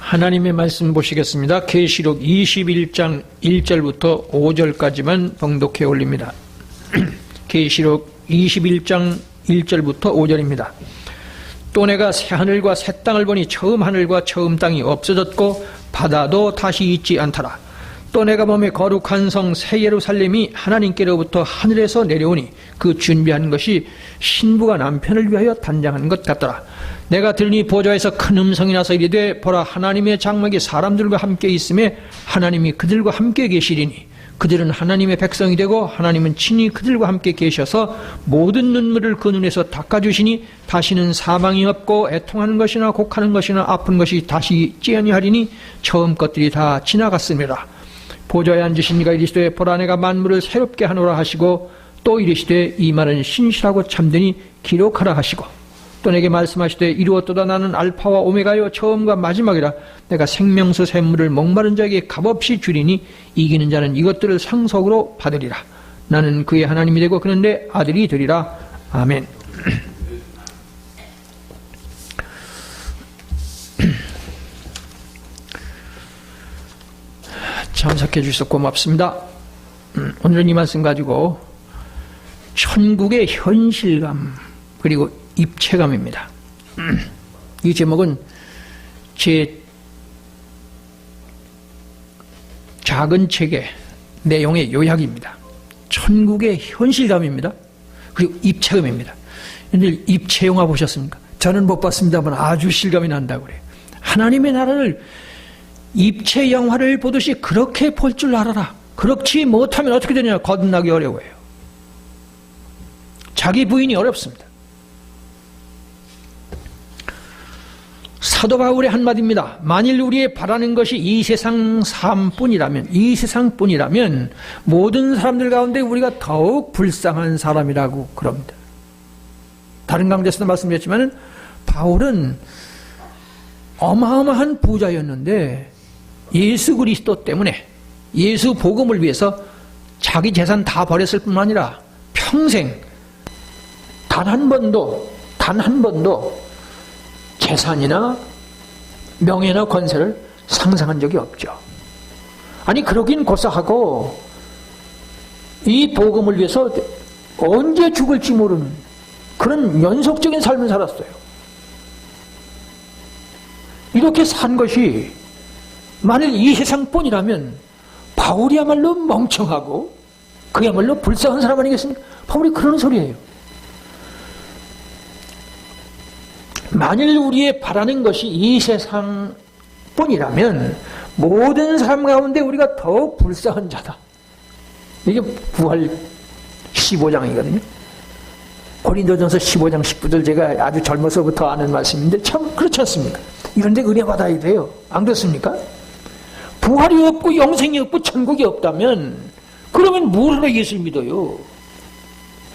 하나님의 말씀 보시겠습니다. 계시록 21장 1절부터 5절까지만 봉독해 올립니다. 계시록 21장 1절부터 5절입니다. 또 내가 새 하늘과 새 땅을 보니 처음 하늘과 처음 땅이 없어졌고 바다도 다시 있지 않더라. 또 내가 보매 거룩한 성 새 예루살렘이 하나님께로부터 하늘에서 내려오니 그 준비한 것이 신부가 남편을 위하여 단장한 것 같더라. 내가 들으니 보좌에서 큰 음성이 나서 이르되 보라, 하나님의 장막이 사람들과 함께 있음에 하나님이 그들과 함께 계시리니 그들은 하나님의 백성이 되고 하나님은 친히 그들과 함께 계셔서 모든 눈물을 그 눈에서 닦아주시니 다시는 사망이 없고 애통하는 것이나 곡하는 것이나 아픈 것이 다시 있지 아니하리니 처음 것들이 다 지나갔습니다. 보좌에 앉으신 이가 이르시되 보라, 내가 만물을 새롭게 하노라 하시고 또 이르시되 이 말은 신실하고 참되니 기록하라 하시고 또 내게 말씀하시되 이루었도다. 나는 알파와 오메가요 처음과 마지막이라. 내가 생명수 샘물을 목마른 자에게 값없이 주리니 이기는 자는 이것들을 상속으로 받으리라. 나는 그의 하나님이 되고 그는 내 아들이 되리라. 아멘. 참석해 주셔서 고맙습니다. 오늘은 이 말씀 가지고 천국의 현실감 그리고 입체감입니다. 이 제목은 제 작은 책의 내용의 요약입니다. 천국의 현실감입니다. 그리고 입체감입니다. 여러분들 입체 영화 보셨습니까? 저는 못 봤습니다만 아주 실감이 난다고 그래요. 하나님의 나라를 입체 영화를 보듯이 그렇게 볼 줄 알아라. 그렇지 못하면 어떻게 되냐? 거듭나기 어려워요. 자기 부인이 어렵습니다. 사도 바울의 한마디입니다. 만일 우리의 바라는 것이 이 세상 삶뿐이라면, 이 세상뿐이라면 모든 사람들 가운데 우리가 더욱 불쌍한 사람이라고 그럽니다. 다른 강좌에서도 말씀드렸지만 바울은 어마어마한 부자였는데 예수 그리스도 때문에 예수 복음을 위해서 자기 재산 다 버렸을 뿐만 아니라 평생 단 한 번도 재산이나 명예나 권세를 상상한 적이 없죠. 아니 그러긴 고사하고 이 복음을 위해서 언제 죽을지 모르는 그런 연속적인 삶을 살았어요. 이렇게 산 것이 만일 이 세상뿐이라면 바울이야말로 멍청하고 그야말로 불쌍한 사람 아니겠습니까? 바울이 그러는 소리예요. 만일 우리의 바라는 것이 이 세상뿐이라면 모든 사람 가운데 우리가 더욱 불쌍한 자다. 이게 부활 15장이거든요. 고린도전서 15장 19절 제가 아주 젊어서부터 아는 말씀인데 참 그렇지 않습니까? 이런데 은혜 받아야 돼요. 안 그렇습니까? 부활이 없고 영생이 없고 천국이 없다면 그러면 뭐로 예수를 믿어요?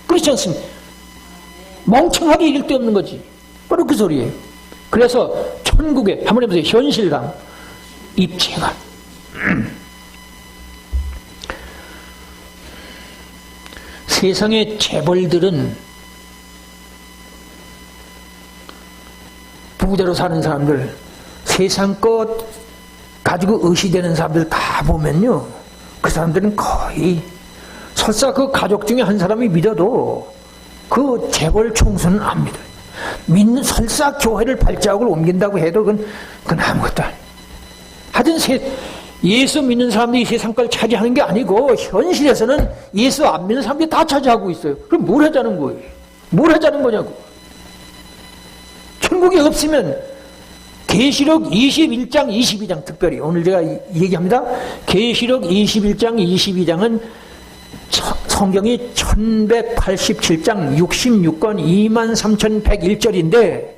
그렇지 않습니까? 멍청하게 이길 데 없는 거지. 바로 그 소리예요. 그래서 천국의 한번 해보세요. 현실감, 입체감. 세상의 재벌들은 부대로 사는 사람들, 세상 것 가지고 의시되는 사람들 다 보면요, 그 사람들은 거의 설사 그 가족 중에 한 사람이 믿어도 그 재벌 총수는 안 믿어요. 믿는 설사 교회를 발자국을 옮긴다고 해도 그건 아무것도 아니에요. 하여튼 예수 믿는 사람들이 세상 걸 차지하는 게 아니고 현실에서는 예수 안 믿는 사람들이 다 차지하고 있어요. 그럼 뭘 하자는 거예요? 뭘 하자는 거냐고. 천국이 없으면 계시록 21장 22장 특별히 오늘 제가 얘기합니다. 계시록 21장 22장은 성경이 1187장 66권 23,101절인데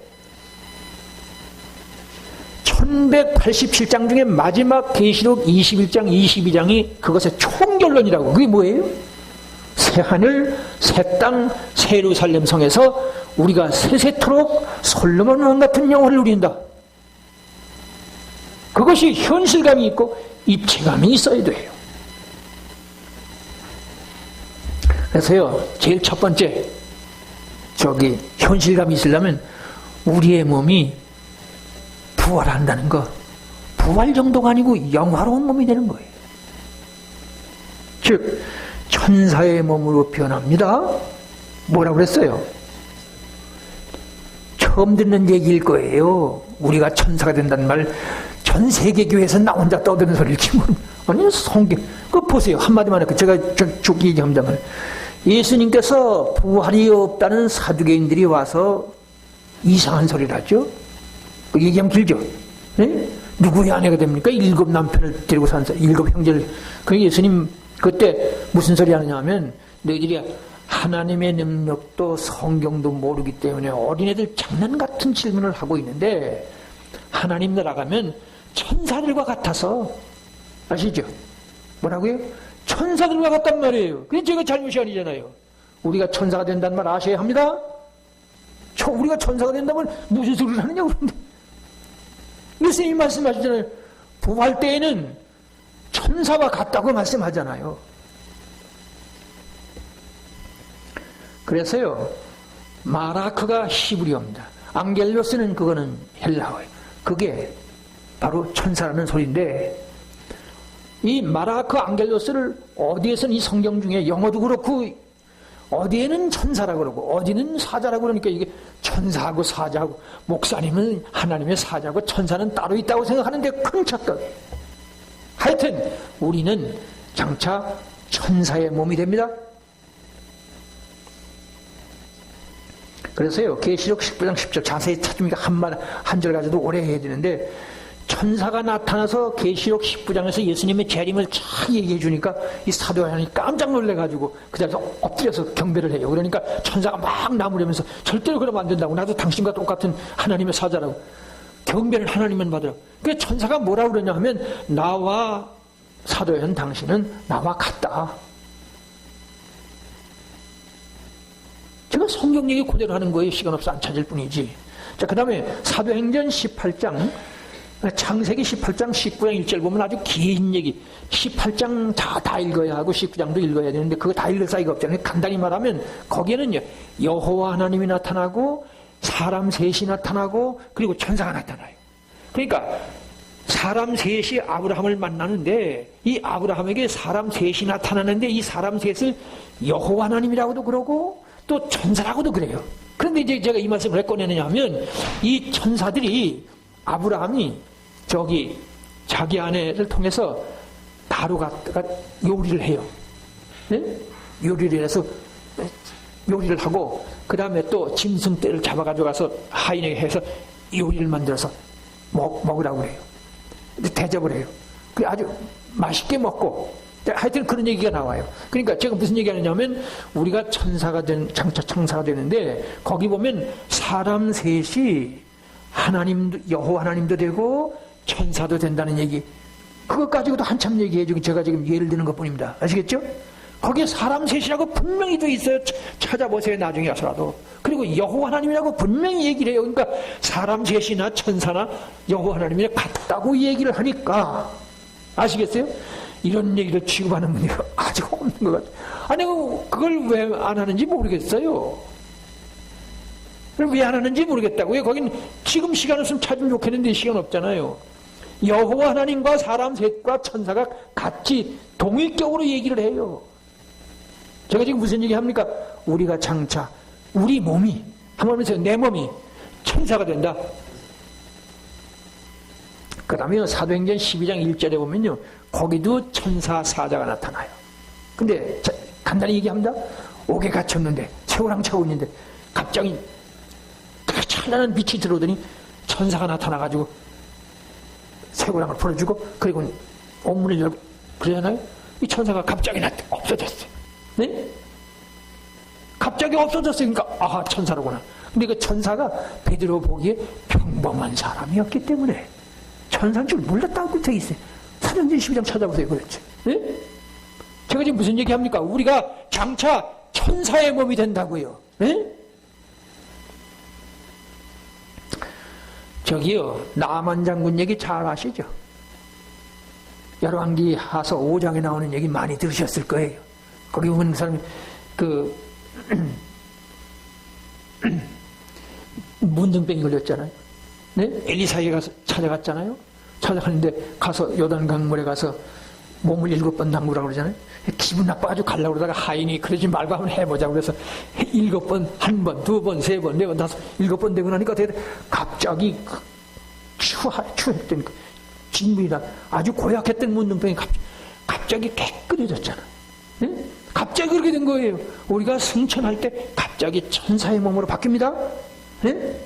1187장 중에 마지막 계시록 21장 22장이 그것의 총결론이라고. 그게 뭐예요? 새하늘 새 땅 새 예루살렘 성에서 우리가 세세토록 솔로몬 왕 같은 영혼을 누린다. 그것이 현실감이 있고 입체감이 있어야 돼요. 그래서요, 제일 첫 번째 현실감이 있으려면 우리의 몸이 부활한다는 거, 부활 정도가 아니고 영화로운 몸이 되는 거예요. 즉 천사의 몸으로 변합니다. 뭐라고 그랬어요? 처음 듣는 얘기일 거예요. 우리가 천사가 된다는 말 전 세계 교회에서 나 혼자 떠드는 소리를 치면 아니 성경 그거 보세요. 한마디만 할게요. 제가 쭉 얘기합니다만 예수님께서 부활이 없다는 사두개인들이 와서 이상한 소리를 하죠. 그 얘기하면 길죠. 네? 누구의 아내가 됩니까? 7 남편을 데리고 산 사람, 7 형제를. 그 예수님 그때 무슨 소리 하느냐 하면 너희들이 하나님의 능력도 성경도 모르기 때문에 어린애들 장난 같은 질문을 하고 있는데 하나님 나라 가면 천사들과 같아서 아시죠? 뭐라고요? 천사들과 같단 말이에요. 그게 제가 잘못이 아니잖아요. 우리가 천사가 된다는 말 아셔야 합니다. 우리가 천사가 된다면 무슨 소리를 하느냐고 그러는데 예수님이 말씀하시잖아요. 부활 때에는 천사와 같다고 말씀하잖아요. 그래서요 마라크가 히브리어입니다. 앙겔로스는 그거는 헬라어예요. 그게 바로 천사라는 소리인데 이 마라크 앙겔로스를 어디에서는 이 성경 중에 영어도 그렇고 어디에는 천사라고 그러고 어디는 사자라고 그러니까 이게 천사하고 사자하고 목사님은 하나님의 사자고 천사는 따로 있다고 생각하는데 큰 착각. 하여튼 우리는 장차 천사의 몸이 됩니다. 그래서요 계시록 19장 10절 자세히 찾으니까 한 절 가지고도 오래 해야 되는데 천사가 나타나서 계시록 19장에서 예수님의 재림을 쫙 얘기해 주니까 이 사도 요한이 깜짝 놀래가지고 그 자리에서 엎드려서 경배를 해요. 그러니까 천사가 막 나무려면서 절대로 그러면 안 된다고 나도 당신과 똑같은 하나님의 사자라고 경배를 하나님만 받으라고. 그 천사가 뭐라고 그러냐 하면 나와 사도 요한 당신은 나와 같다. 제가 성경 얘기 그대로 하는 거예요. 시간 없어 안 찾을 뿐이지. 자, 그 다음에 사도행전 18장 창세기 18장 19장 1절 보면 아주 긴 얘기 18장 다 읽어야 하고 19장도 읽어야 되는데 그거 다 읽을 사이가 없잖아요. 간단히 말하면 거기에는요 여호와 하나님이 나타나고 사람 셋이 나타나고 그리고 천사가 나타나요. 그러니까 사람 셋이 아브라함을 만나는데 이 아브라함에게 사람 셋이 나타나는데 이 사람 셋을 여호와 하나님이라고도 그러고 또 천사라고도 그래요. 그런데 이제 제가 이 말씀을 왜 꺼내느냐 하면 이 천사들이 아브라함이 저기 자기 아내를 통해서 바로 갔다가 요리를 해요. 네? 요리를 해서 요리를 하고 그 다음에 또 짐승떼를 잡아가지고 가서 하인에게 해서 요리를 만들어서 먹으라고 해요. 대접을 해요. 그 아주 맛있게 먹고 하여튼 그런 얘기가 나와요. 그러니까 제가 무슨 얘기하느냐면 우리가 장차 천사가 되는데 거기 보면 사람 셋이 하나님도 여호와 하나님도 되고 천사도 된다는 얘기 그것 가지고도 한참 얘기해주고 제가 지금 예를 드는 것뿐입니다. 아시겠죠? 거기에 사람 셋이라고 분명히 돼 있어요. 찾아보세요. 나중에 가서라도. 그리고 여호와 하나님이라고 분명히 얘기를 해요. 그러니까 사람 셋이나 천사나 여호와 하나님이 같다고 얘기를 하니까 아시겠어요? 이런 얘기를 취급하는 분이 아직 없는 것 같아요. 아니 그걸 왜 안 하는지 모르겠어요. 왜 안 하는지 모르겠다고요. 거긴 지금 시간 없으면 찾으면 좋겠는데 시간 없잖아요. 여호와 하나님과 사람 셋과 천사가 같이 동일격으로 얘기를 해요. 제가 지금 무슨 얘기 합니까? 우리가 장차 우리 몸이 한번 해보세요. 내 몸이 천사가 된다. 그 다음에 사도행전 12장 1절에 보면요 거기도 천사 사자가 나타나요. 근데 간단히 얘기합니다. 옥에 갇혔는데 새우랑 차고 있는데 갑자기 찬란한 빛이 들어오더니 천사가 나타나가지고 새우랑을 풀어주고 그리고 옥문을 열고 그러잖아요. 이 천사가 갑자기 없어졌어요. 네? 갑자기 없어졌어요. 그러니까 아하 천사로구나. 근데 그 천사가 베드로 보기에 평범한 사람이었기 때문에 천사인 줄 몰랐다고 돼 있어요. 사도행전 12장 찾아보세요. 그렇죠. 네? 제가 지금 무슨 얘기합니까? 우리가 장차 천사의 몸이 된다고요. 네? 저기요 나만 장군 얘기 잘 아시죠? 열왕기 하서 5장에 나오는 얘기 많이 들으셨을 거예요. 거기 보면 그 사람이 문둥병이 걸렸잖아요. 네? 엘리사에게 가서 찾아갔잖아요. 찾아가는데 가서 요단강물에 가서 몸을 7번 담그라고 그러잖아요. 기분 나빠가지고 가려고 그러다가 하인이 그러지 말고 한번 해보자고 그래서 7번, 1번, 2번, 3번, 4번, 5, 7번 되고 나니까 어떻게 돼? 갑자기 추했던 진물이나 아주 고약했던 문둥병이 갑자기 깨끗해졌잖아. 네? 갑자기 그렇게 된 거예요. 우리가 승천할 때 갑자기 천사의 몸으로 바뀝니다. 네?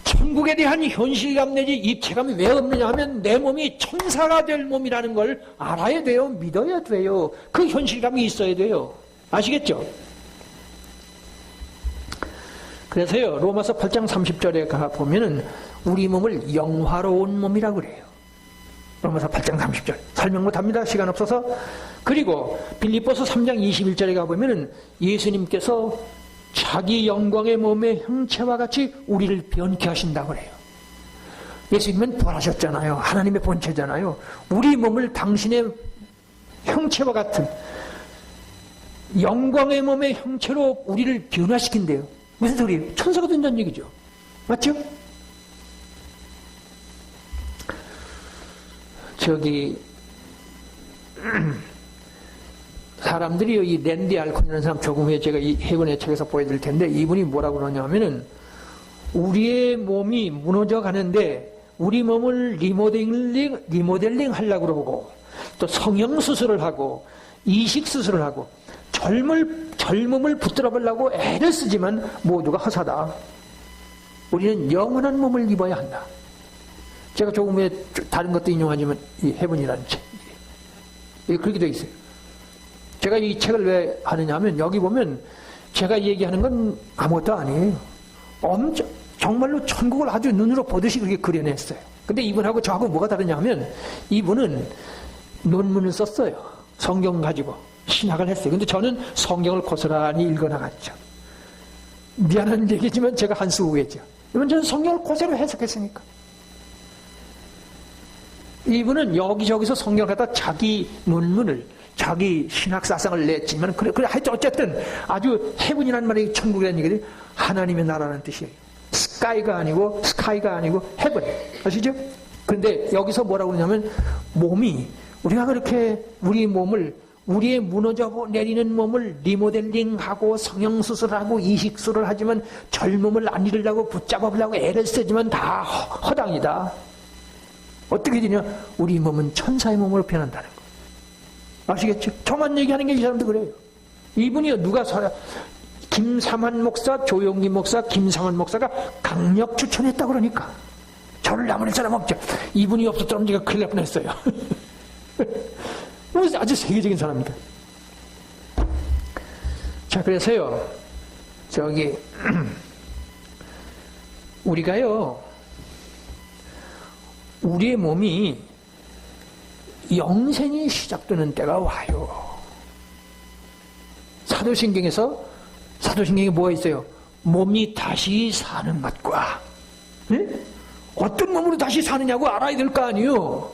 천국에 대한 현실감 내지 입체감이 왜 없느냐 하면 내 몸이 천사가 될 몸이라는 걸 알아야 돼요. 믿어야 돼요. 그 현실감이 있어야 돼요. 아시겠죠? 그래서요, 로마서 8장 30절에 가보면은 우리 몸을 영화로운 몸이라고 그래요. 로마서 8장 30절. 설명 못합니다. 시간 없어서. 그리고 빌립보서 3장 21절에 가보면은 예수님께서 자기 영광의 몸의 형체와 같이 우리를 변케 하신다고 그래요. 예수님은 부활하셨잖아요. 하나님의 본체잖아요. 우리 몸을 당신의 형체와 같은 영광의 몸의 형체로 우리를 변화시킨대요. 무슨 소리예요? 천사가 된다는 얘기죠. 맞죠? 사람들이요, 이 랜디 알콘이라는 사람 조금 후에 제가 이 해군의 책에서 보여드릴 텐데, 이분이 뭐라고 그러냐면은, 우리의 몸이 무너져 가는데, 우리 몸을 리모델링 하려고 그러고, 또 성형수술을 하고, 이식수술을 하고, 젊음을 붙들어 보려고 애를 쓰지만, 모두가 허사다. 우리는 영원한 몸을 입어야 한다. 제가 조금 후에 다른 것도 인용하지만, 이 해븐이라는 책. 그렇게 되어 있어요. 제가 이 책을 왜 하느냐 하면 여기 보면 제가 얘기하는 건 아무것도 아니에요. 정말로 천국을 아주 눈으로 보듯이 그렇게 그려냈어요. 근데 이분하고 저하고 뭐가 다르냐 하면 이분은 논문을 썼어요. 성경 가지고 신학을 했어요. 근데 저는 성경을 고스란히 읽어나갔죠. 미안한 얘기지만 제가 한 수 후회죠. 이건 저는 성경을 고스란히 해석했으니까. 이분은 여기저기서 성경을 갖다 자기 논문을 자기 신학사상을 냈지만 그래 하여튼 어쨌든 아주 헤븐이라는 말이 천국이라는 얘기는 하나님의 나라라는 뜻이에요. 스카이가 아니고 헤븐. 아시죠? 그런데 여기서 뭐라고 그러냐면 몸이 우리가 그렇게 우리의 무너져 내리는 몸을 리모델링하고 성형수술하고 이식술을 하지만 젊음을 안 잃으려고 붙잡아보려고 애를 쓰지만 다 허당이다. 어떻게 되냐? 우리 몸은 천사의 몸으로 변한다는 거. 아시겠죠? 저만 얘기하는 게 이 사람도 그래요. 이분이요, 김삼환 목사, 조용기 목사, 김삼환 목사가 강력 추천했다 그러니까. 저를 나무랄 사람 없죠. 이분이 없었다면 제가 큰일 날 뻔했어요. 아주 세계적인 사람입니다. 자, 그래서요, 우리가요, 우리의 몸이 영생이 시작되는 때가 와요. 사도신경에 뭐가 있어요? 몸이 다시 사는 것과, 네? 어떤 몸으로 다시 사느냐고 알아야 될 거 아니에요.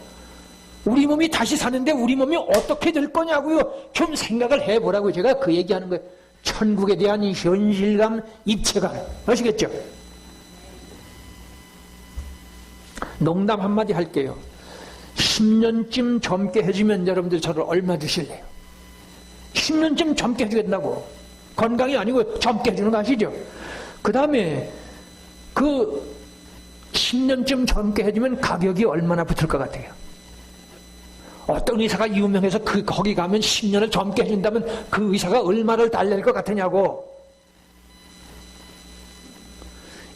우리 몸이 다시 사는데 우리 몸이 어떻게 될 거냐고요. 좀 생각을 해보라고 제가 그 얘기하는 거예요. 천국에 대한 현실감, 입체감. 아시겠죠? 농담 한마디 할게요. 10년쯤 젊게 해주면 여러분들 저를 얼마 주실래요? 10년쯤 젊게 해주겠다고. 건강이 아니고 젊게 해주는 거 아시죠? 그 다음에 그 10년쯤 젊게 해주면 가격이 얼마나 붙을 것 같아요? 어떤 의사가 유명해서 거기 가면 10년을 젊게 해준다면 그 의사가 얼마를 달랠 것 같으냐고.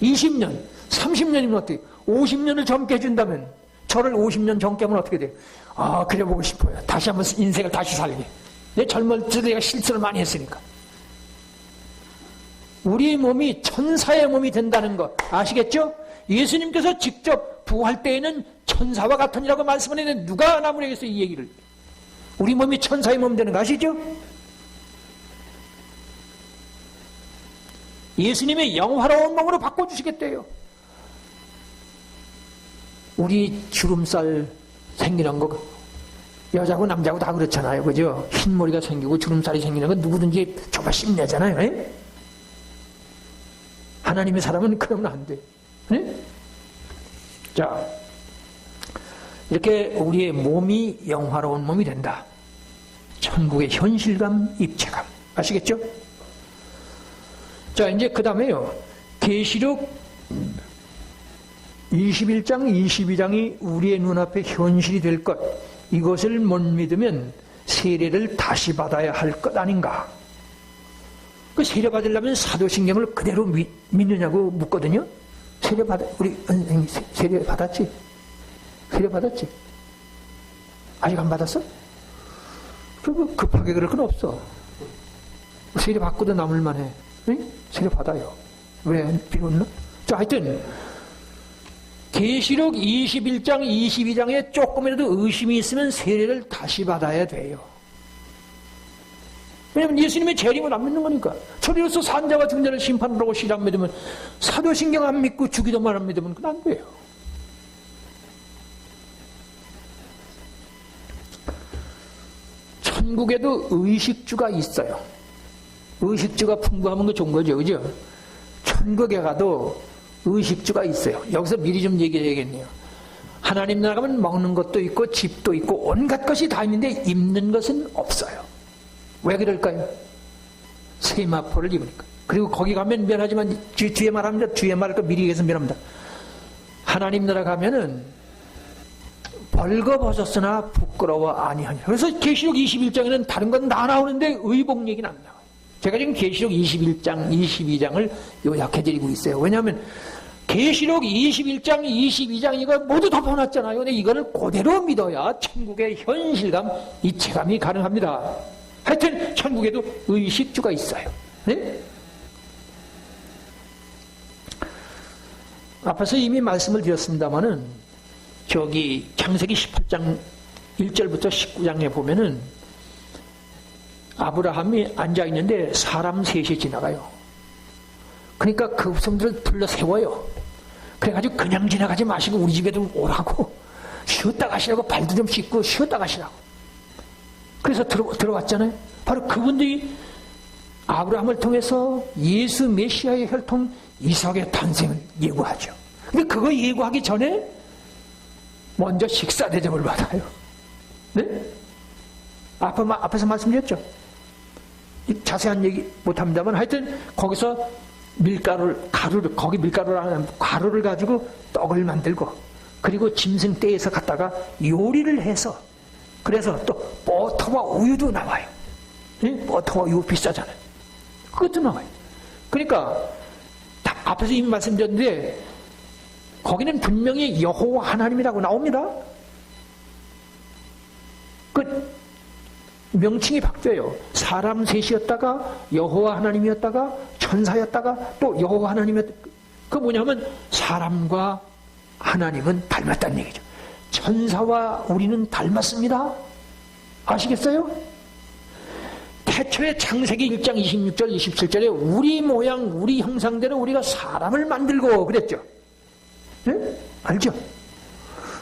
20년, 30년이면 어떻게 50년을 젊게 해준다면 저를 50년 젊게 하면 어떻게 돼요? 그려보고 싶어요. 다시 한번 인생을 다시 살게. 내 젊을 때 내가 실수를 많이 했으니까. 우리 몸이 천사의 몸이 된다는 것 아시겠죠? 예수님께서 직접 부활 때에는 천사와 같으니라고 말씀하는데 누가 나무래겠어요, 이 얘기를? 우리 몸이 천사의 몸 되는 거 아시죠? 예수님의 영화로운 몸으로 바꿔주시겠대요. 우리 주름살 생기는 거 여자고 남자고 다 그렇잖아요. 그죠? 흰머리가 생기고 주름살이 생기는 건 누구든지 정말 심내잖아요. 에? 하나님의 사람은 그러면 안 돼. 에? 자, 이렇게 우리의 몸이 영화로운 몸이 된다. 천국의 현실감, 입체감. 아시겠죠? 자, 이제 그 다음에요. 계시록 21장, 22장이 우리의 눈앞에 현실이 될 것. 이것을 못 믿으면 세례를 다시 받아야 할 것 아닌가? 그 세례 받으려면 사도신경을 그대로 믿느냐고 묻거든요. 세례 받아, 우리 선생님 세례 받았지? 세례 받았지? 아직 안 받았어? 그리고 급하게 그럴 건 없어. 세례 받고도 남을만 해. 응? 세례 받아요. 왜 필요 없나? 자, 하여튼 계시록 21장, 22장에 조금이라도 의심이 있으면 세례를 다시 받아야 돼요. 왜냐면 예수님의 재림을 안 믿는 거니까. 저리로서 산자와 등자를 심판하라고 시를 안 믿으면, 사도신경 안 믿고 주기도만 안 믿으면 그건 안 돼요. 천국에도 의식주가 있어요. 의식주가 풍부하면 그 좋은 거죠. 그죠? 천국에 가도 의식주가 있어요. 여기서 미리 좀 얘기해야겠네요. 하나님 나라 가면 먹는 것도 있고 집도 있고 온갖 것이 다 있는데 입는 것은 없어요. 왜 그럴까요? 세마포를 입으니까. 그리고 거기 가면 미안하지만 뒤에 말합니다. 뒤에 말할 거 미리 얘기해서 미안합니다. 하나님 나라 가면은 벌거벗었으나 부끄러워 아니하냐. 그래서 계시록 21장에는 다른 건 다 나오는데 의복 얘기는 안 나와요. 제가 지금 계시록 21장, 22장을 요약해드리고 있어요. 왜냐하면 계시록 21장, 22장 이거 모두 덮어놨잖아요. 근데 이거를 그대로 믿어야 천국의 현실감, 입체감이 가능합니다. 하여튼 천국에도 의식주가 있어요. 네? 앞에서 이미 말씀을 드렸습니다마는 저기 창세기 18장 1절부터 19장에 보면은 아브라함이 앉아있는데 사람 셋이 지나가요. 그러니까 그 백성들을 불러 세워요. 그래가지고 그냥 지나가지 마시고 우리 집에도 오라고, 쉬었다 가시라고, 발도 좀 씻고 쉬었다 가시라고. 그래서 들어왔잖아요. 바로 그분들이 아브라함을 통해서 예수 메시아의 혈통 이삭의 탄생을 예고하죠. 근데 그거 예고하기 전에 먼저 식사 대접을 받아요. 네? 앞에서 말씀드렸죠. 자세한 얘기 못합니다만 하여튼 거기서 가루를 가지고 떡을 만들고, 그리고 짐승 떼에서 갖다가 요리를 해서, 그래서 또 버터와 우유도 나와요. 네? 버터와 우유 비싸잖아요. 그것도 나와요. 그러니까 앞에서 이미 말씀드렸는데 거기는 분명히 여호와 하나님이라고 나옵니다. 그 명칭이 바뀌어요. 사람 셋이었다가 여호와 하나님이었다가 천사였다가 또 여호와 하나님이었다가. 그 뭐냐면 사람과 하나님은 닮았다는 얘기죠. 천사와 우리는 닮았습니다. 아시겠어요? 태초에 창세기 1장 26절 27절에 우리 모양 우리 형상대로 우리가 사람을 만들고 그랬죠. 네? 알죠?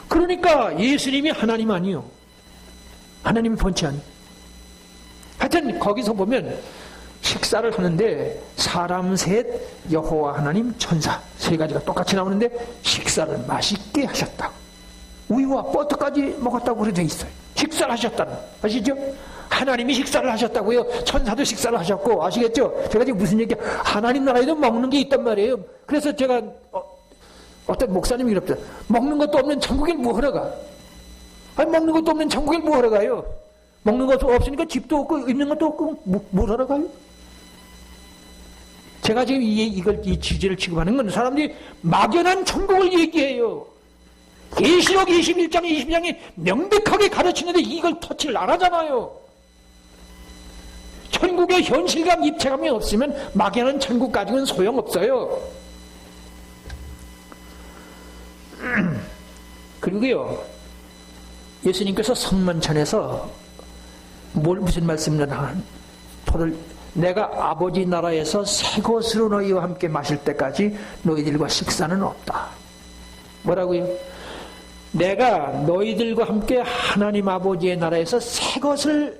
그러니까 예수님이 하나님 아니요. 하나님이 본체 아니요. 하여튼 거기서 보면 식사를 하는데 사람 셋, 여호와 하나님, 천사 세 가지가 똑같이 나오는데 식사를 맛있게 하셨다고. 우유와 버터까지 먹었다고 그래 돼 있어요. 식사를 하셨다는, 아시죠? 하나님이 식사를 하셨다고요. 천사도 식사를 하셨고, 아시겠죠? 제가 지금 무슨 얘기야? 하나님 나라에도 먹는 게 있단 말이에요. 그래서 제가 어떤 목사님이 그랬죠. 먹는 것도 없는 천국에 뭐하러 가? 아니, 먹는 것도 없는 천국에 뭐하러 가요? 먹는 것도 없으니까 집도 없고 입는 것도 없고 뭘 하러 가요? 제가 지금 이 주제를 취급하는 건 사람들이 막연한 천국을 얘기해요. 계시록 21장, 22장이 명백하게 가르치는데 이걸 터치를 안 하잖아요. 천국의 현실감, 입체감이 없으면 막연한 천국 가지고는 소용없어요. 그리고요, 예수님께서 성만찬에서 무슨 말씀을 하는? 내가 아버지 나라에서 새 것으로 너희와 함께 마실 때까지 너희들과 식사는 없다. 뭐라고요? 내가 너희들과 함께 하나님 아버지의 나라에서 새 것을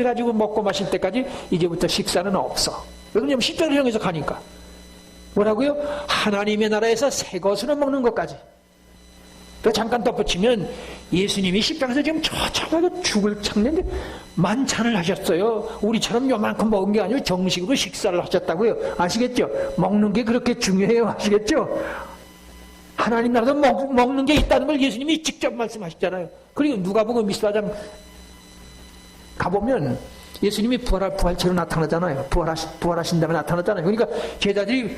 가지고 먹고 마실 때까지 이제부터 식사는 없어. 왜냐면 십자가를 향해서 가니까. 뭐라고요? 하나님의 나라에서 새 것으로 먹는 것까지. 또 잠깐 덧붙이면 예수님이 십자가에서 지금 처참하게 죽을 참는데 만찬을 하셨어요. 우리처럼 요만큼 먹은 게 아니고 정식으로 식사를 하셨다고요. 아시겠죠? 먹는 게 그렇게 중요해요. 아시겠죠? 하나님 나라도 먹는 게 있다는 걸 예수님이 직접 말씀하셨잖아요. 그리고 누가복음 24장 가보면 예수님이 부활체로 나타나잖아요. 부활하신 다음에 나타났잖아요. 그러니까 제자들이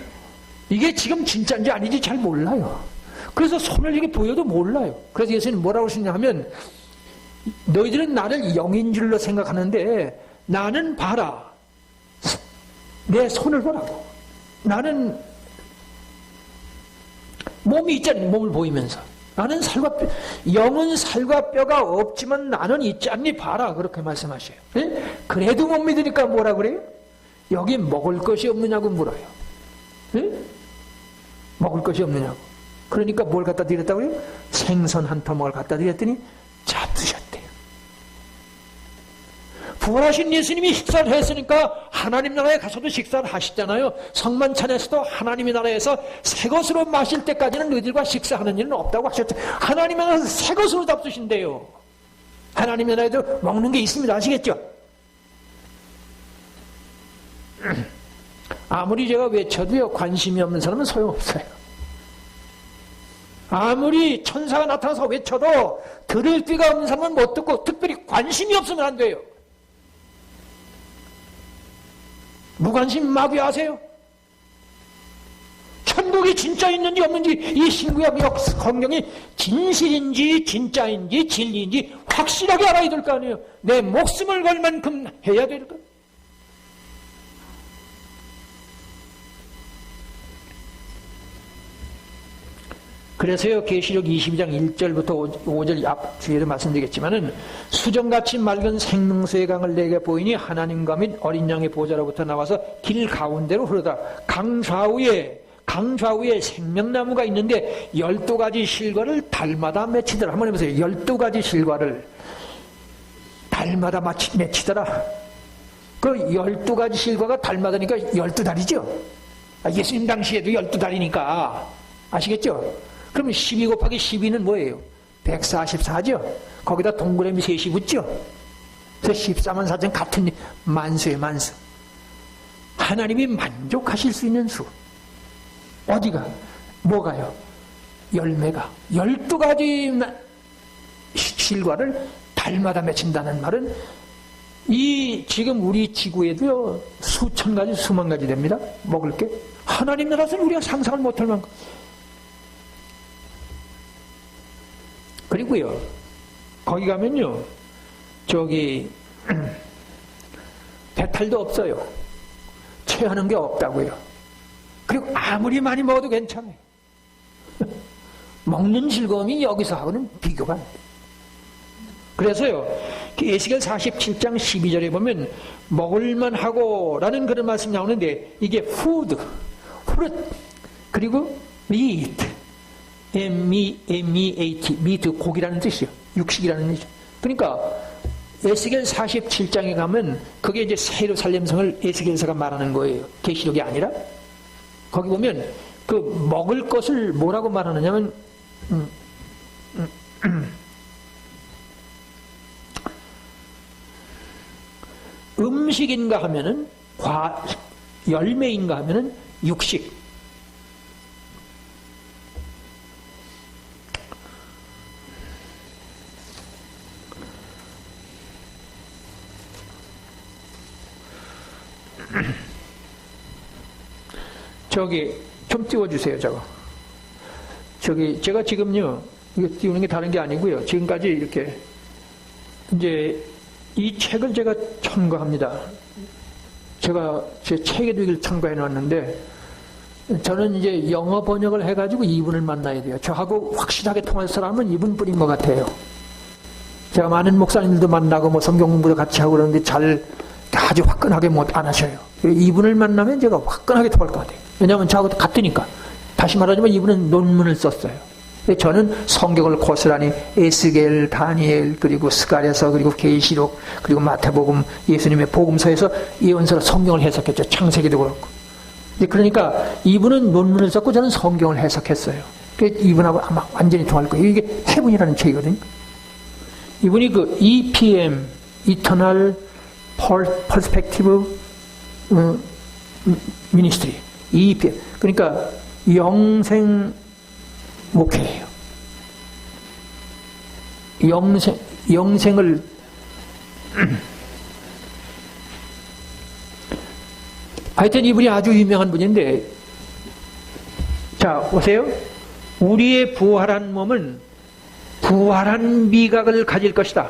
이게 지금 진짜인지 아닌지 잘 몰라요. 그래서 손을 이렇게 보여도 몰라요. 그래서 예수님 뭐라고 하시냐 하면 너희들은 나를 영인 줄로 생각하는데 나는 봐라. 내 손을 보라고. 나는 몸이 있잖아요. 몸을 보이면서. 나는 영은 살과 뼈가 없지만 나는 있지 않니 봐라. 그렇게 말씀하셔요. 네? 그래도 못 믿으니까 뭐라 그래요? 여기 먹을 것이 없느냐고 물어요. 네? 먹을 것이 없느냐고. 그러니까 뭘 갖다 드렸다고요? 생선 한 토막을 갖다 드렸더니 잡수셨대요. 부활하신 예수님이 식사를 했으니까 하나님 나라에 가서도 식사를 하시잖아요. 성만찬에서도 하나님의 나라에서 새 것으로 마실 때까지는 너희들과 식사하는 일은 없다고 하셨죠. 하나님의 나라에서 새 것으로 잡수신대요. 하나님의 나라에도 먹는 게 있습니다. 아시겠죠? 아무리 제가 외쳐도요, 관심이 없는 사람은 소용없어요. 아무리 천사가 나타나서 외쳐도 들을 귀가 없는 사람은 못 듣고 특별히 관심이 없으면 안 돼요. 무관심 마귀 아세요? 천국이 진짜 있는지 없는지 이 신구약 성경이 진실인지 진짜인지 진리인지 확실하게 알아야 될 거 아니에요. 내 목숨을 걸 만큼 해야 될 거. 그래서요, 계시록 22장 1절부터 5절 앞 뒤에도 말씀드리겠지만은 수정같이 맑은 생명수의 강을 내게 보이니 하나님과 및 어린 양의 보좌로부터 나와서 길 가운데로 흐르다. 강 좌우에 생명나무가 있는데 12가지 실과를 달마다 맺히더라. 한번 해보세요. 12가지 실과를 달마다 맺히더라. 그 12가지 실과가 달마다니까 12달이죠. 예수님 당시에도 12달이니까 아시겠죠? 그럼 12 곱하기 12는 뭐예요? 144죠? 거기다 동그라미 셋이 붙죠? 그래서 14만 4천 같은 만수예요, 만수. 하나님이 만족하실 수 있는 수. 어디가? 뭐가요? 열매가. 12가지 실과를 달마다 맺힌다는 말은 이 지금 우리 지구에도요, 수천 가지, 수만 가지 됩니다. 먹을 게. 하나님 나라에서는 우리가 상상을 못할 만큼. 그리고요, 거기 가면요, 배탈도 없어요. 체하는 게 없다고요. 그리고 아무리 많이 먹어도 괜찮아요. 먹는 즐거움이 여기서하고는 비교가 안 돼요. 그래서요, 에스겔 47장 12절에 보면 먹을만하고 라는 그런 말씀이 나오는데 이게 푸드, 그리고 meat, M-E-A-T, 미트, 고기라는 뜻이요. 육식이라는 뜻이죠. 그러니까 에스겔 47장에 가면 그게 이제 새 예루살렘성을 에스겔서가 말하는 거예요. 계시록이 아니라. 거기 보면 그 먹을 것을 뭐라고 말하느냐면 음식인가 하면은 열매인가 하면은 육식. 좀 띄워주세요, 저거. 제가 지금요, 이거 띄우는 게 다른 게 아니고요. 지금까지 이렇게, 이제, 이 책을 제가 첨가합니다. 제가 제 책에도 이걸 첨가해 놨는데, 저는 이제 영어 번역을 해가지고 이분을 만나야 돼요. 저하고 확실하게 통할 사람은 이분뿐인 것 같아요. 제가 많은 목사님들도 만나고 뭐 성경 공부도 같이 하고 그러는데 아주 화끈하게 안 하셔요. 이분을 만나면 제가 화끈하게 통할 것 같아요. 왜냐하면 저하고 같으니까. 다시 말하자면 이분은 논문을 썼어요. 저는 성경을 고스란히 에스겔, 다니엘, 그리고 스가랴서, 그리고 계시록, 그리고 마태복음, 예수님의 복음서에서 예언서로 성경을 해석했죠. 창세기도 그렇고. 그러니까 이분은 논문을 썼고 저는 성경을 해석했어요. 이분하고 아마 완전히 통할 거예요. 이게 해분이라는 책이거든요. 이분이 그 EPM, Eternal Perspective Ministry, EPM. 그러니까 영생 목회예요. 영생을 하여튼 이분이 아주 유명한 분인데, 자, 보세요. 우리의 부활한 몸은 부활한 미각을 가질 것이다.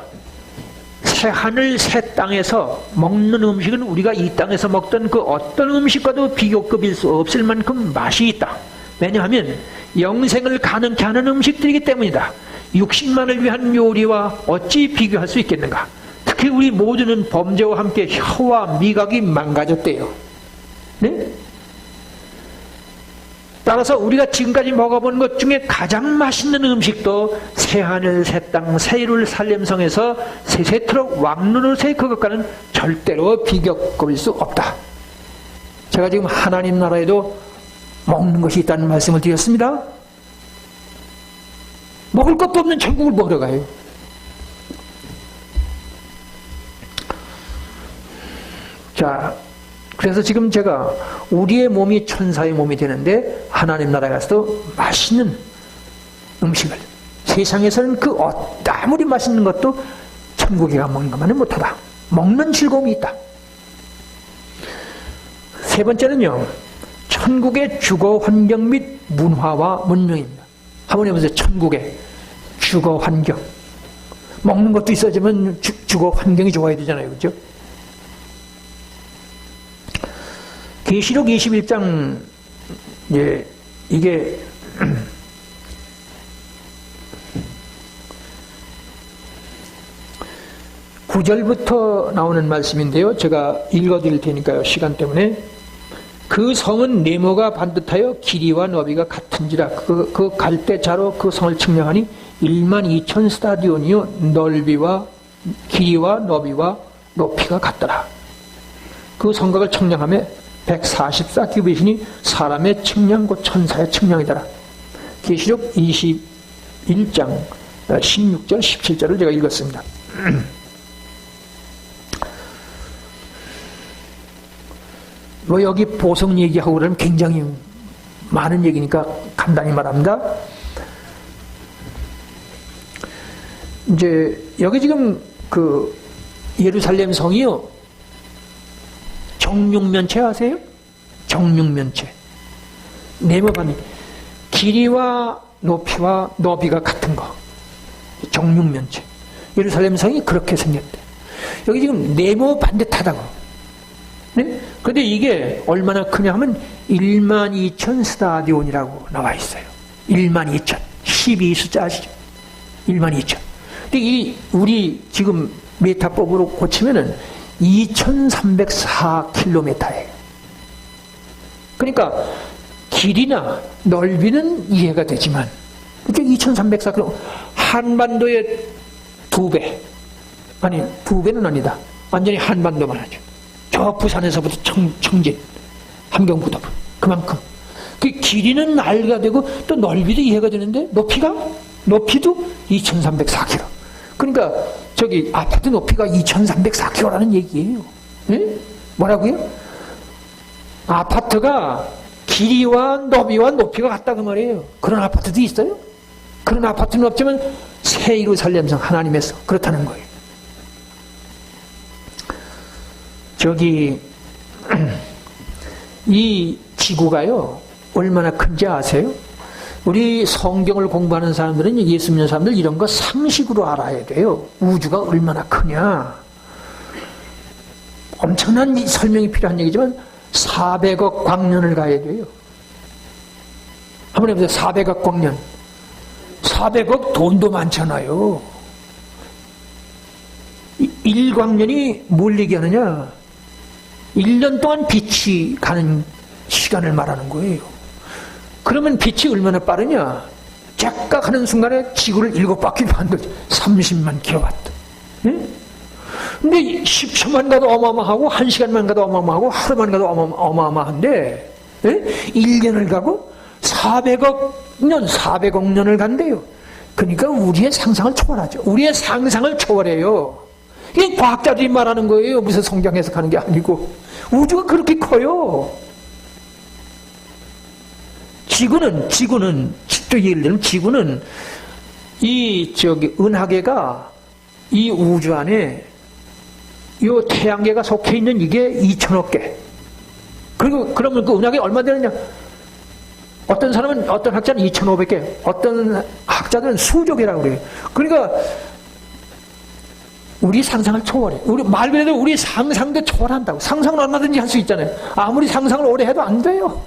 새 하늘 새 땅에서 먹는 음식은 우리가 이 땅에서 먹던 그 어떤 음식과도 비교급일 수 없을 만큼 맛이 있다. 왜냐하면 영생을 가능케 하는 음식들이기 때문이다. 육신만을 위한 요리와 어찌 비교할 수 있겠는가. 특히 우리 모두는 범죄와 함께 혀와 미각이 망가졌대요. 네? 따라서 우리가 지금까지 먹어본 것 중에 가장 맛있는 음식도 새하늘 새땅 새이룰 살렘성에서 세세토록 왕노릇의 그것과는 절대로 비교급일 수 없다. 제가 지금 하나님 나라에도 먹는 것이 있다는 말씀을 드렸습니다. 먹을 것도 없는 천국을 먹으러 가요. 자, 그래서 지금 제가 우리의 몸이 천사의 몸이 되는데 하나님 나라에 가서도 맛있는 음식을, 세상에서는 그 아무리 맛있는 것도 천국에 가 먹는 것만은 못하다. 먹는 즐거움이 있다. 세 번째는요, 천국의 주거 환경 및 문화와 문명입니다. 한번 해보세요. 천국의 주거 환경. 먹는 것도 있어야지만 주거 환경이 좋아야 되잖아요. 그죠? 계시록 21장, 이게, 9절부터 나오는 말씀인데요. 제가 읽어드릴 테니까요. 시간 때문에. 그 성은 네모가 반듯하여 길이와 너비가 같은지라. 그 갈대자로 그 성을 측량하니 12,000 스타디온이요. 넓이와 길이와 너비와 높이가 같더라. 그 성곽을 측량하며 144규빗이니 사람의 측량 곧 천사의 측량이더라. 계시록 21장 16절 17절을 제가 읽었습니다. 뭐 여기 보석 얘기하고 그러면 굉장히 많은 얘기니까 간단히 말합니다. 이제 여기 지금 그 예루살렘 성이요, 정육면체 아세요? 정육면체. 네모반이 길이와 높이와 너비가 같은 거. 정육면체. 예루살렘 성이 그렇게 생겼대. 여기 지금 네모 반듯하다고. 네? 근데 이게 얼마나 크냐 하면 12,000 스타디온이라고 나와 있어요. 12,000. 12 숫자 아시죠? 12,000. 근데 우리 지금 메타법으로 고치면은 2,304km예요. 그러니까 길이나 넓이는 이해가 되지만, 그러니까 2,304km, 한반도의 2배, 아니 2배는 아니다. 완전히 한반도만 하죠. 저 부산에서부터 청진, 함경부터 그만큼. 그 길이는 알가 되고 또 넓이도 이해가 되는데 높이도 2,304km. 그러니까 저기 아파트 높이가 2,304km라는 얘기예요. 네? 뭐라고요? 아파트가 길이와 너비와 높이가 같다 그 말이에요. 그런 아파트도 있어요? 그런 아파트는 없지만 새 예루살렘성 하나님에서 그렇다는 거예요. 저기 이 지구가요 얼마나 큰지 아세요? 우리 성경을 공부하는 사람들은, 예수 믿는 사람들 이런 거 상식으로 알아야 돼요. 우주가 얼마나 크냐. 엄청난 설명이 필요한 얘기지만 400억 광년을 가야 돼요. 한번 해보세요. 400억 광년. 400억 돈도 많잖아요. 1광년이 뭘 얘기하느냐? 1년 동안 빛이 가는 시간을 말하는 거예요. 그러면 빛이 얼마나 빠르냐? 짝깍 하는 순간에 지구를 7바퀴 만들죠. 30만 킬로와트. 응? 근데 10초만 가도 어마어마하고 1시간만 가도 어마어마하고 하루만 가도 어마어마한데, 응? 1년을 가고 400억 년, 400억 년을 간대요. 그러니까 우리의 상상을 초월하죠. 우리의 상상을 초월해요. 이게 과학자들이 말하는 거예요. 무슨 성경 해석하는 게 아니고. 우주가 그렇게 커요. 지구는, 또 예를 들면 지구는 은하계가 이 우주 안에 이 태양계가 속해 있는 이게 2천억 개. 그리고 그러면 그 은하계 얼마 되느냐? 어떤 사람은, 어떤 학자는 2,500개, 어떤 학자들은 수조 개라고 그래요. 그러니까 우리 상상을 초월해. 우리 말 그대로 우리 상상도 초월한다고. 상상을 얼마든지 할 수 있잖아요. 아무리 상상을 오래 해도 안 돼요.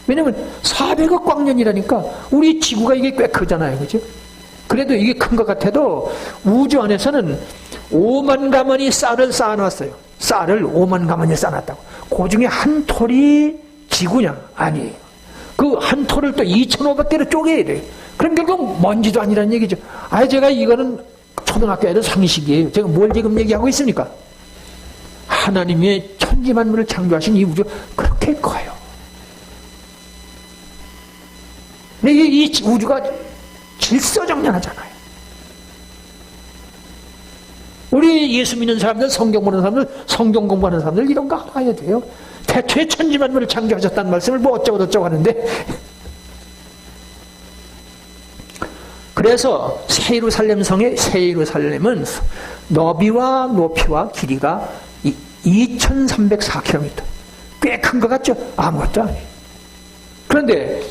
왜냐면 400억 광년이라니까. 우리 지구가 이게 꽤 크잖아요. 그죠? 그래도 이게 큰 것 같아도 우주 안에서는 5만 가마니 쌀을 쌓아놨어요. 쌀을 5만 가마니 쌓아놨다고. 그 중에 한 톨이 지구냐? 아니에요. 그 한 톨을 또 2,500개로 쪼개야 돼요. 그럼 결국 먼지도 아니라는 얘기죠. 제가 이거는 초등학교 애들 상식이에요. 제가 뭘 지금 얘기하고 있습니까? 하나님의 천지만물을 창조하신 이 우주 그렇게 커요. 근데 이 우주가 질서정연하잖아요. 우리 예수 믿는 사람들, 성경 보는 사람들, 성경 공부하는 사람들 이런 거 알아야 돼요. 태초에 천지만물을 창조하셨다는 말씀을 뭐 어쩌고 하는데, 그래서 새 예루살렘 성의 새 예루살렘은 너비와 높이와 길이가 2,304km. 꽤 큰 것 같죠? 아무것도 아니에요. 그런데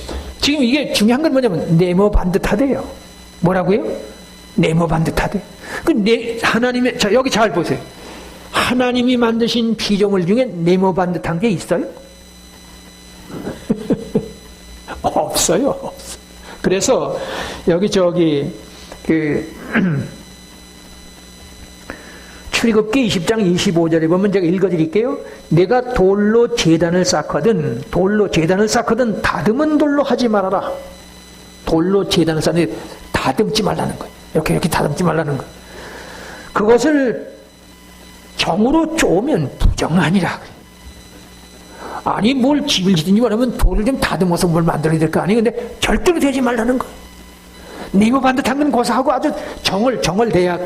지금 이게 중요한 건 뭐냐면 네모 반듯하대요. 뭐라고요? 네모 반듯하대. 하나님의, 자, 여기 잘 보세요. 하나님이 만드신 피조물 중에 네모 반듯한 게 있어요? 없어요. 없어요. 그래서 여기 출애굽기 20장 25절에 보면 제가 읽어드릴게요. 내가 돌로 제단을 쌓거든 다듬은 돌로 하지 말아라. 돌로 제단을 쌓는데 다듬지 말라는 거예요. 이렇게 다듬지 말라는 거예요. 그것을 정으로 쪼으면 부정하니라. 아니 뭘 집을 짓든지 말하면 돌을 좀 다듬어서 뭘 만들어야 될 거 아니에요. 근데 절대로 되지 말라는 거예요. 네모 반듯한 건 고사하고 아주 정을 대야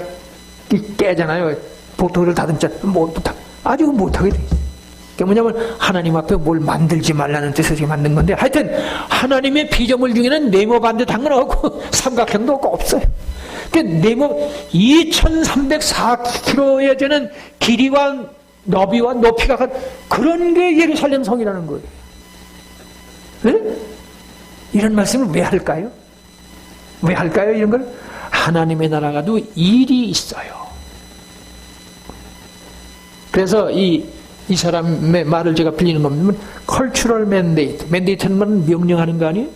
깨잖아요. 돌을 다듬자 아주 못하게 돼 있어요. 그게 뭐냐면 하나님 앞에 뭘 만들지 말라는 뜻에서 만든 건데, 하여튼 하나님의 피조물 중에는 네모 반듯한 건 없고 삼각형도 없어요. 네모 2,304km에 되는 길이와 너비와 높이가 그런 게 예루살렘 성이라는 거예요. 네? 이런 말씀을 왜 할까요? 왜 할까요? 이런 걸? 하나님의 나라가도 일이 있어요. 그래서 이 사람의 말을 제가 빌리는 겁니다. 컬처럴 맨데이트. 맨데이트는 명령하는 거 아니에요?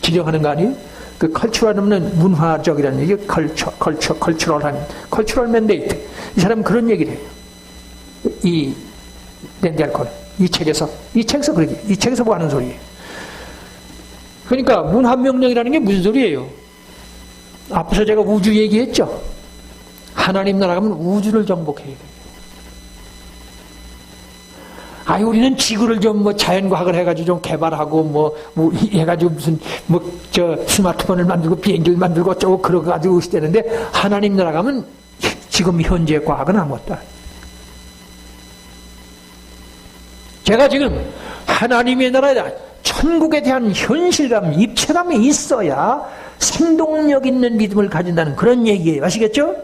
지령하는 거 아니에요? 그 컬처럴은 문화적이라는 얘기예요. 컬처럴 맨데이트. 이 사람은 그런 얘기를 해요. 이 렌디알콘 이 책에서 그러지. 이 책에서 뭐 하는 소리예요? 그러니까 문화명령이라는 게 무슨 소리예요? 앞에서 제가 우주 얘기했죠. 하나님 나라 가면 우주를 정복해야 돼요. 우리는 지구를 좀 자연과학을 해가지고 좀 개발하고 해가지고 무슨 스마트폰을 만들고 비행기를 만들고 어쩌고 그러가지고 있었는데, 하나님 나라 가면 지금 현재 과학은 아무것도 아니에요. 제가 지금 하나님의 나라에 천국에 대한 현실감, 입체감이 있어야 생동력 있는 믿음을 가진다는 그런 얘기예요. 아시겠죠?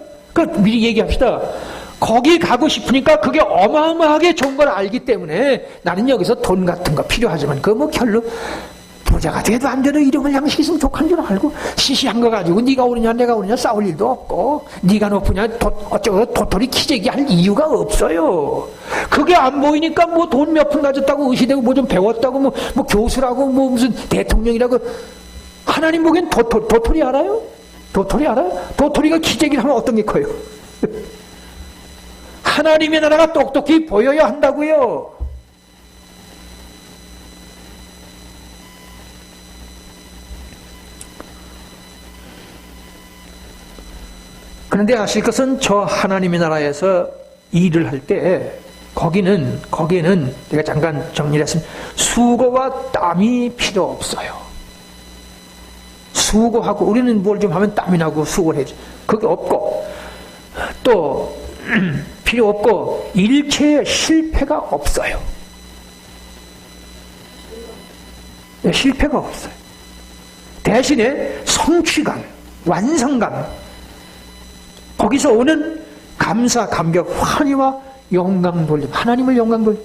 미리 얘기합시다. 거기 가고 싶으니까 그게 어마어마하게 좋은 걸 알기 때문에 나는 여기서 돈 같은 거 필요하지만 별로 부자가 돼도 안 돼도 이름을 양식 있으면 족한 줄 알고, 시시한 거 가지고 네가 오느냐 내가 오느냐 싸울 일도 없고, 네가 높으냐 어쩌고 도토리 키재기 할 이유가 없어요. 그게 안 보이니까 돈 몇 푼 가졌다고 의시되고 뭐 좀 배웠다고 뭐 교수라고 무슨 대통령이라고. 하나님 보기엔 도토리 알아요? 도토리 알아요? 도토리가 키재기를 하면 어떤 게 커요? 하나님의 나라가 똑똑히 보여야 한다고요. 그런데 아실 것은 저 하나님의 나라에서 일을 할 때 거기는 제가 잠깐 정리를 했습니다. 수고와 땀이 필요 없어요. 수고하고 우리는 뭘 좀 하면 땀이 나고 수고를 해야지. 그게 없고 또 필요 없고 일체의 실패가 없어요. 네, 실패가 없어요. 대신에 성취감, 완성감, 거기서 오는 감사, 감격, 환희와 영광 돌림, 하나님을 영광 돌림.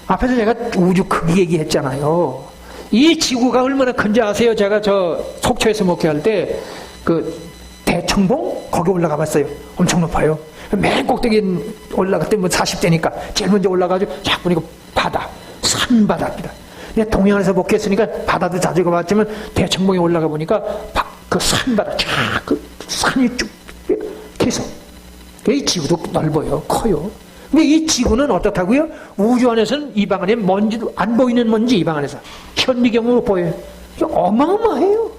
앞에서 제가 우주 크기 얘기했잖아요. 이 지구가 얼마나 큰지 아세요? 제가 저 속초에서 목회할 때 그 대청봉 거기 올라가 봤어요. 엄청 높아요. 맨 꼭대기 올라갈 때 뭐 40대니까 제일 먼저 올라가지고 쫙 보니까 바다, 산바다입니다. 내가 동해안에서 목회했으니까 바다도 자주 가봤지만 대청봉에 올라가 보니까 그 산바다 쫙 그 산이 쭉 계속. 이 지구도 넓어요. 커요. 근데 이 지구는 어떻다고요? 우주 안에서는 이 방 안에 먼지도 안 보이는 먼지 이 방 안에서 현미경으로 보여요. 어마어마해요.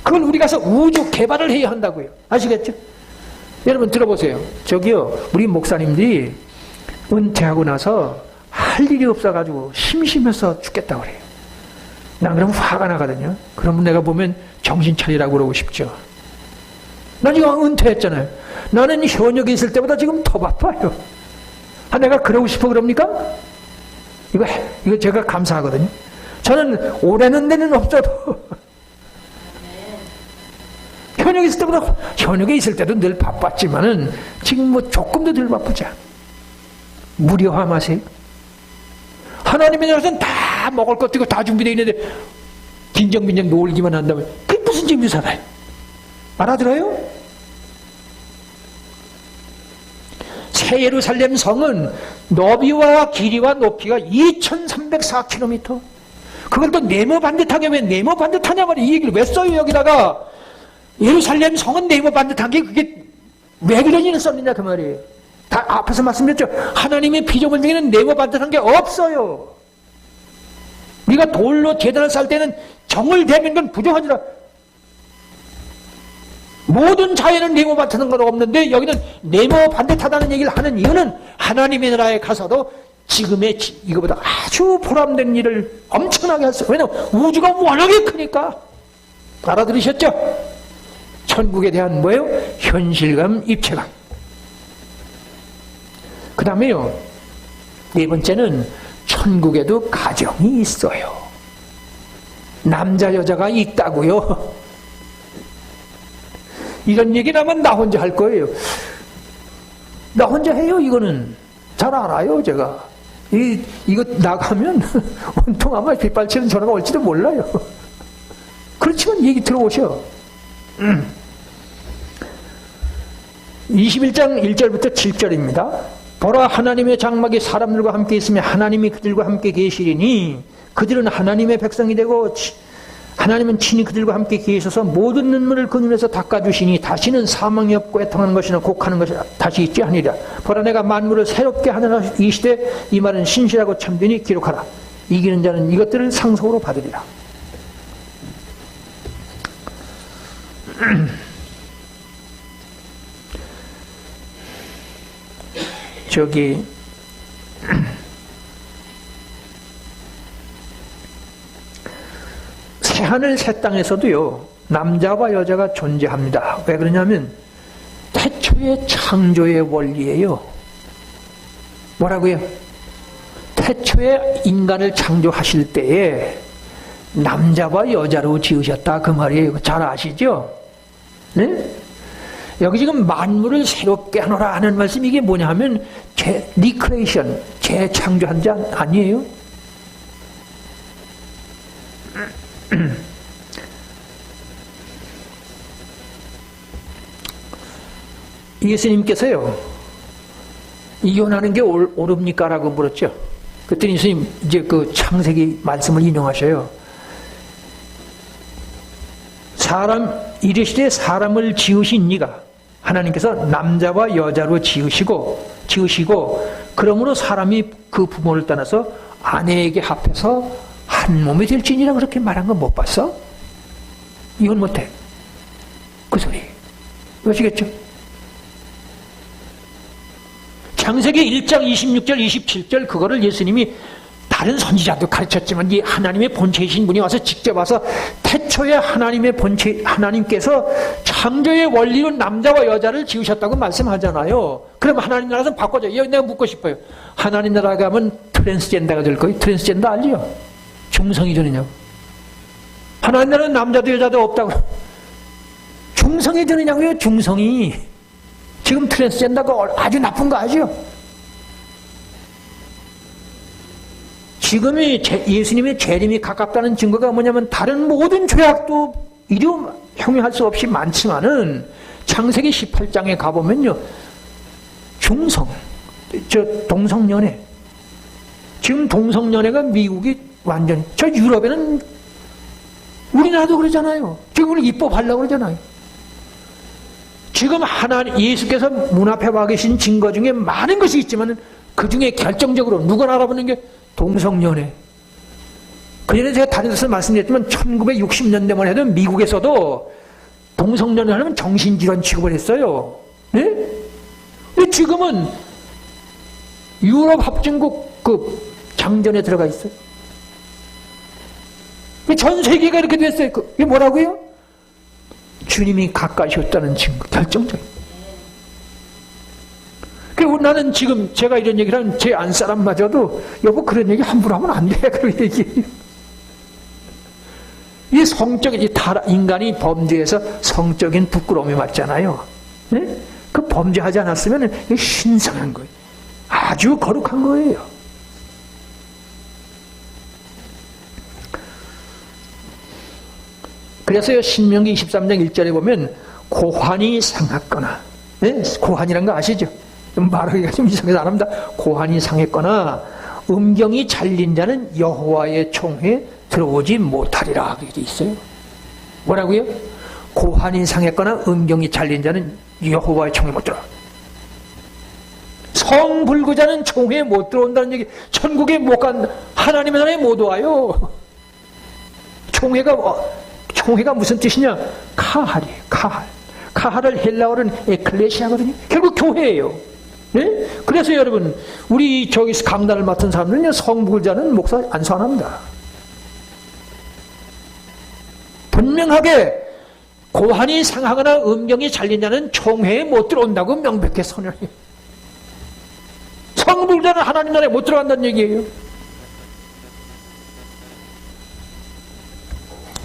그걸 우리 가서 우주 개발을 해야 한다고요. 아시겠죠? 여러분 들어보세요. 저기요, 우리 목사님들이 은퇴하고 나서 할 일이 없어가지고 심심해서 죽겠다고 그래요. 난 그러면 화가 나거든요. 그러면 내가 보면 정신 차리라고 그러고 싶죠. 난 지금 은퇴했잖아요. 나는 현역에 있을 때보다 지금 더 바빠요. 내가 그러고 싶어 그럽니까? 이거 제가 감사하거든요. 저는 오래는 데는 없어도 현역에 있을 때도 늘 바빴지만은 지금 뭐 조금도 덜 바쁘자. 무료함하세요. 하나님의 나라에서는 다 먹을 것도 있고 다 준비되어 있는데 빈정빈정 놀기만 한다면 그게 무슨 재미로 살아요? 알아들어요? 새 예루살렘 성은 너비와 길이와 높이가 2304km. 그걸 또 네모 반듯하게 왜 네모 반듯하냐 말이야. 이 얘기를 왜 써요 여기다가. 예루살렘 성은 네모 반듯한 게 그게 왜 그러니는 썼느냐 그 말이에요. 다 앞에서 말씀드렸죠. 하나님의 피조물 중에는 네모 반듯한 게 없어요. 우리가 돌로 제단을 쌓을 때는 정을 대는 건 부정하지라. 모든 자연은 네모 반듯한 건 없는데 여기는 네모 반듯하다는 얘기를 하는 이유는 하나님의 나라에 가서도 지금의 이거보다 아주 보람된 일을 엄청나게 할 수. 왜냐하면 우주가 워낙에 크니까. 알아들으셨죠? 천국에 대한 뭐예요? 현실감, 입체감. 그 다음에요, 네 번째는 천국에도 가정이 있어요. 남자 여자가 있다고요. 이런 얘기는 아마 나 혼자 할 거예요. 나 혼자 해요. 이거는 잘 알아요. 제가 이거 나가면 온통 아마 빗발치는 전화가 올지도 몰라요. 그렇지만 얘기 들어보셔. 21장 1절부터 7절입니다. 보라, 하나님의 장막이 사람들과 함께 있으며 하나님이 그들과 함께 계시리니 그들은 하나님의 백성이 되고 하나님은 친히 그들과 함께 계셔서 모든 눈물을 그 눈에서 닦아주시니 다시는 사망이 없고 애통하는 것이나 곡하는 것이 다시 있지 아니라. 보라, 내가 만물을 새롭게 하느라 이 시대. 이 말은 신실하고 참되니 기록하라. 이기는 자는 이것들을 상속으로 받으리라. 저기 새하늘 새 땅에서도요 남자와 여자가 존재합니다. 왜 그러냐면 태초의 창조의 원리예요. 뭐라고요? 태초에 인간을 창조하실 때에 남자와 여자로 지으셨다 그 말이에요. 잘 아시죠? 네? 여기 지금 만물을 새롭게 하노라 하는 말씀, 이게 뭐냐 하면 리크레이션, 재창조한 자 아니에요? 예수님께서요 이혼하는 게 옳습니까? 라고 물었죠. 그랬더니 예수님 이제 그 창세기 말씀을 인용하셔요. 이르시되 사람을 지으신 이가, 하나님께서 남자와 여자로 지으시고 그러므로 사람이 그 부모를 떠나서 아내에게 합해서 한 몸이 될지니라 그렇게 말한 거 못 봤어? 이건 못해. 그 소리 아시겠죠? 창세기 1장 26절 27절 그거를 예수님이 다 다른 선지자도 가르쳤지만 이 하나님의 본체이신 분이 와서 직접 와서 태초에 하나님의 본체, 하나님께서 창조의 원리로 남자와 여자를 지으셨다고 말씀하잖아요. 그럼 하나님 나라에서 바꿔줘. 여기 내가 묻고 싶어요. 하나님 나라 가면 트랜스젠더가 될 거예요. 트랜스젠더 알죠? 중성이 되느냐고. 하나님 나라는 남자도 여자도 없다고. 중성이 되느냐고요. 중성이. 지금 트랜스젠더가 아주 나쁜 거 아죠? 지금이 예수님의 재림이 가깝다는 증거가 뭐냐면 다른 모든 죄악도 이루 형용할 수 없이 많지만은 창세기 18장에 가보면요. 중성, 동성연애. 지금 동성연애가 미국이 완전히, 저 유럽에는 우리나라도 그러잖아요. 지금 우리 입법하려고 그러잖아요. 지금 하나님, 예수께서 문 앞에 와 계신 증거 중에 많은 것이 있지만 그 중에 결정적으로 누가 알아보는 게 동성연애. 그전에 제가 다른 데서 말씀드렸지만 1960년대만 해도 미국에서도 동성연애 하면 정신질환 취급을 했어요. 네? 근데 지금은 유럽 합중국 그 장전에 들어가 있어요. 전 세계가 이렇게 됐어요. 이게 뭐라고요? 주님이 가까이셨다는 증거, 결정적인. 그리고 나는 지금 제가 이런 얘기를 하면 제 안사람마저도 여보 그런 얘기 함부로 하면 안 돼. 그런 얘기예요. 이 성적인, 인간이 범죄해서 성적인 부끄러움이 맞잖아요. 네? 그 범죄하지 않았으면 이게 신성한 거예요. 아주 거룩한 거예요. 그래서요, 신명기 23장 1절에 보면 고환이 상했거나, 네? 고환이란 거 아시죠? 말하기가 좀 이상해서 안 합니다. 고환이 상했거나 음경이 잘린 자는 여호와의 총회에 들어오지 못하리라 그게 있어요. 뭐라고요? 고환이 상했거나 음경이 잘린 자는 여호와의 총회에 못 들어와. 성불구자는 총회에 못 들어온다는 얘기. 천국에 못 간, 하나님의 나라에 못 와요. 총회가 무슨 뜻이냐? 카할이에요. 카할을 헬라어로는 에클레시아거든요. 결국 교회예요. 네? 그래서 여러분, 우리 저기서 강단을 맡은 사람들은요, 성불자는 목사 안수합니다. 분명하게 고환이 상하거나 음경이 잘린 자는 총회에 못 들어온다고 명백히 선언해요. 성불자는 하나님 나라에 못 들어간다는 얘기예요.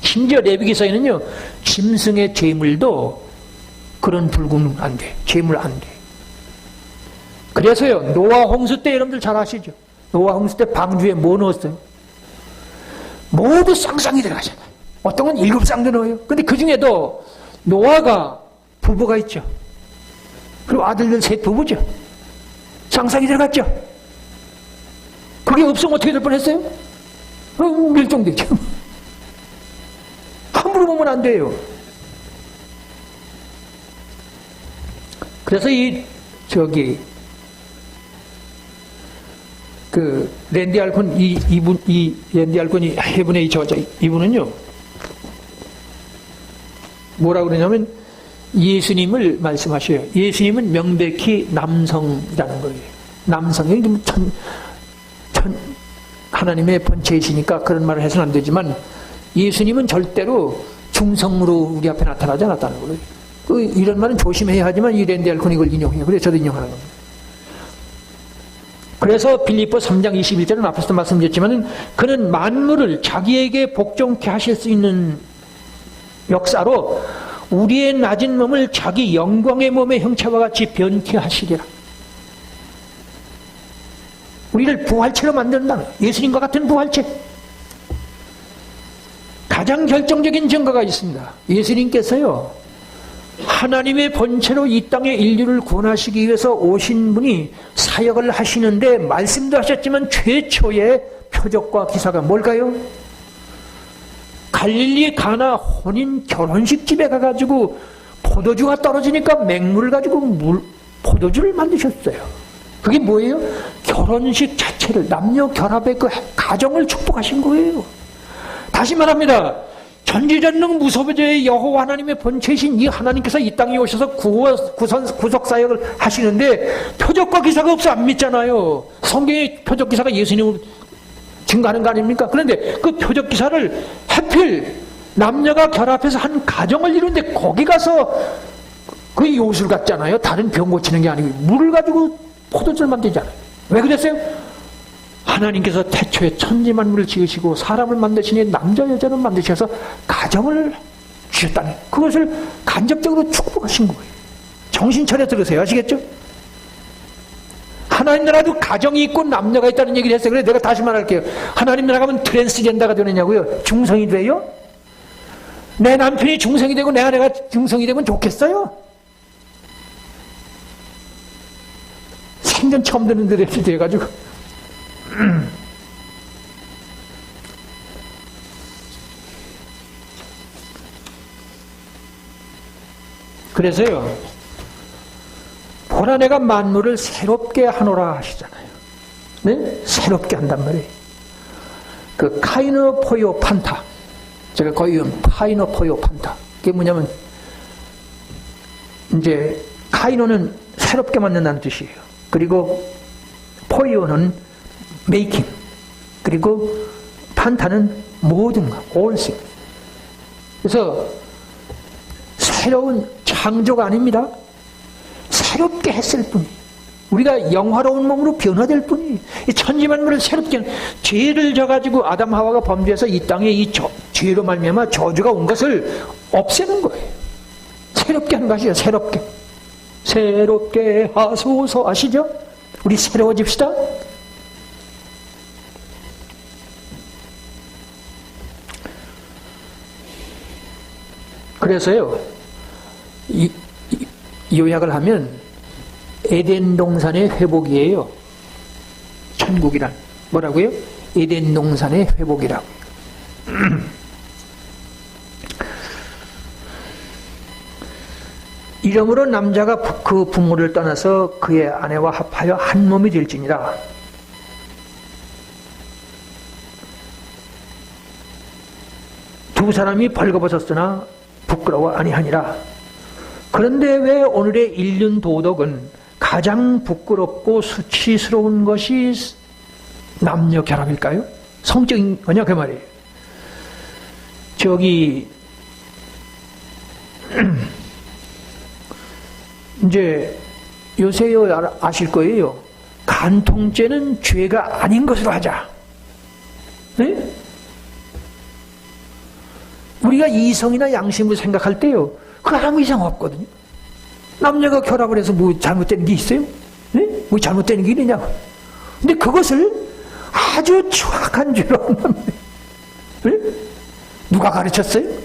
심지어 레위기서에는요, 짐승의 제물도 그런 불구는 안 돼. 제물 안 돼. 그래서요, 노아 홍수 때 여러분들 잘 아시죠? 노아 홍수 때 방주에 뭐 넣었어요? 모두 쌍쌍이 들어가잖아요. 어떤 건 7쌍도 넣어요. 근데 그 중에도 노아가 부부가 있죠. 그리고 아들들 셋 부부죠. 쌍쌍이 들어갔죠. 그게 없으면 어떻게 될 뻔했어요? 멸종되죠. 함부로 보면 안 돼요. 그래서 랜디 알콘, 이 랜디 알콘이 해븐의 저자, 이분은요, 뭐라고 그러냐면, 예수님을 말씀하셔요. 예수님은 명백히 남성이라는 거예요. 남성이 하나님의 본체이시니까 그런 말을 해서는 안 되지만, 예수님은 절대로 중성으로 우리 앞에 나타나지 않았다는 거예요. 이런 말은 조심해야 하지만 이 랜디 알콘이 이걸 인용해요. 그래서 저도 인용하는 겁니다. 그래서 빌립보 3장 21절은 앞에서도 말씀드렸지만 그는 만물을 자기에게 복종케 하실 수 있는 역사로 우리의 낮은 몸을 자기 영광의 몸의 형체와 같이 변케 하시리라. 우리를 부활체로 만든다. 예수님과 같은 부활체. 가장 결정적인 증거가 있습니다. 예수님께서요, 하나님의 본체로 이 땅의 인류를 구원하시기 위해서 오신 분이 사역을 하시는데 말씀도 하셨지만 최초의 표적과 기사가 뭘까요? 갈릴리 가나 혼인 결혼식 집에 가가지고 포도주가 떨어지니까 맹물을 가지고 포도주를 만드셨어요. 그게 뭐예요? 결혼식 자체를, 남녀 결합의 그 가정을 축복하신 거예요. 다시 말합니다. 전지전능 무소부재의 여호와 하나님의 본체이신 이 하나님께서 이 땅에 오셔서 구속 사역을 하시는데 표적과 기사가 없어 안 믿잖아요. 성경의 표적 기사가 예수님을 증가하는 거 아닙니까? 그런데 그 표적 기사를 하필 남녀가 결합해서 한 가정을 이루는데 거기 가서 그 요술 같잖아요. 다른 병 고치는 게 아니고 물을 가지고 포도주를 만들잖아요. 왜 그랬어요? 하나님께서 태초에 천지만물을 지으시고 사람을 만드시니 남자 여자를 만드셔서 가정을 주셨다는, 그것을 간접적으로 축복하신 거예요. 정신 차려 들으세요. 아시겠죠? 하나님 나라도 가정이 있고 남녀가 있다는 얘기를 했어요. 그래서 내가 다시 말할게요. 하나님 나라 가면 트랜스젠더가 되느냐고요? 중성이 돼요? 내 남편이 중성이 되고 내 아내가 중성이 되면 좋겠어요? 생전 처음 듣는 데를 돼가지고 그래서요, 보라 내가 만물을 새롭게 하노라 하시잖아요. 네? 새롭게 한단 말이에요. 그 카이노 포요 판타, 제가 거의 파이노 포요 판타, 그게 뭐냐면 이제 카이노는 새롭게 만든다는 뜻이에요. 그리고 포요는 메이킹, 그리고 판타는 모든 것, all things. 그래서 새로운 창조가 아닙니다. 새롭게 했을 뿐이, 우리가 영화로운 몸으로 변화될 뿐이, 이 천지만물을 새롭게, 죄를 져가지고 아담 하와가 범죄해서 이 땅에 이 죄로 말미암아 저주가 온 것을 없애는 거예요. 새롭게 하는 것이죠. 새롭게 하소서. 아시죠? 우리 새로워집시다. 그래서요, 요약을 하면 에덴 동산의 회복이에요. 천국이란 뭐라고요? 에덴 동산의 회복이라고. 이러므로 남자가 그 부모를 떠나서 그의 아내와 합하여 한 몸이 될지니라. 두 사람이 벌거벗었으나 부끄러워 아니하니라. 그런데 왜 오늘의 인륜 도덕은 가장 부끄럽고 수치스러운 것이 남녀 결합일까요? 성적인 거냐 그 말이에요. 저기 이제 요새 아실 거예요. 간통죄는 죄가 아닌 것으로 하자. 네? 우리가 이성이나 양심을 생각할 때요, 그 아무 이상 없거든요. 남녀가 결합을 해서 뭐 잘못된 게 있어요? 네? 뭐 잘못된 게 있느냐고. 근데 그것을 아주 추악한 죄로 한답니다. 네? 누가 가르쳤어요?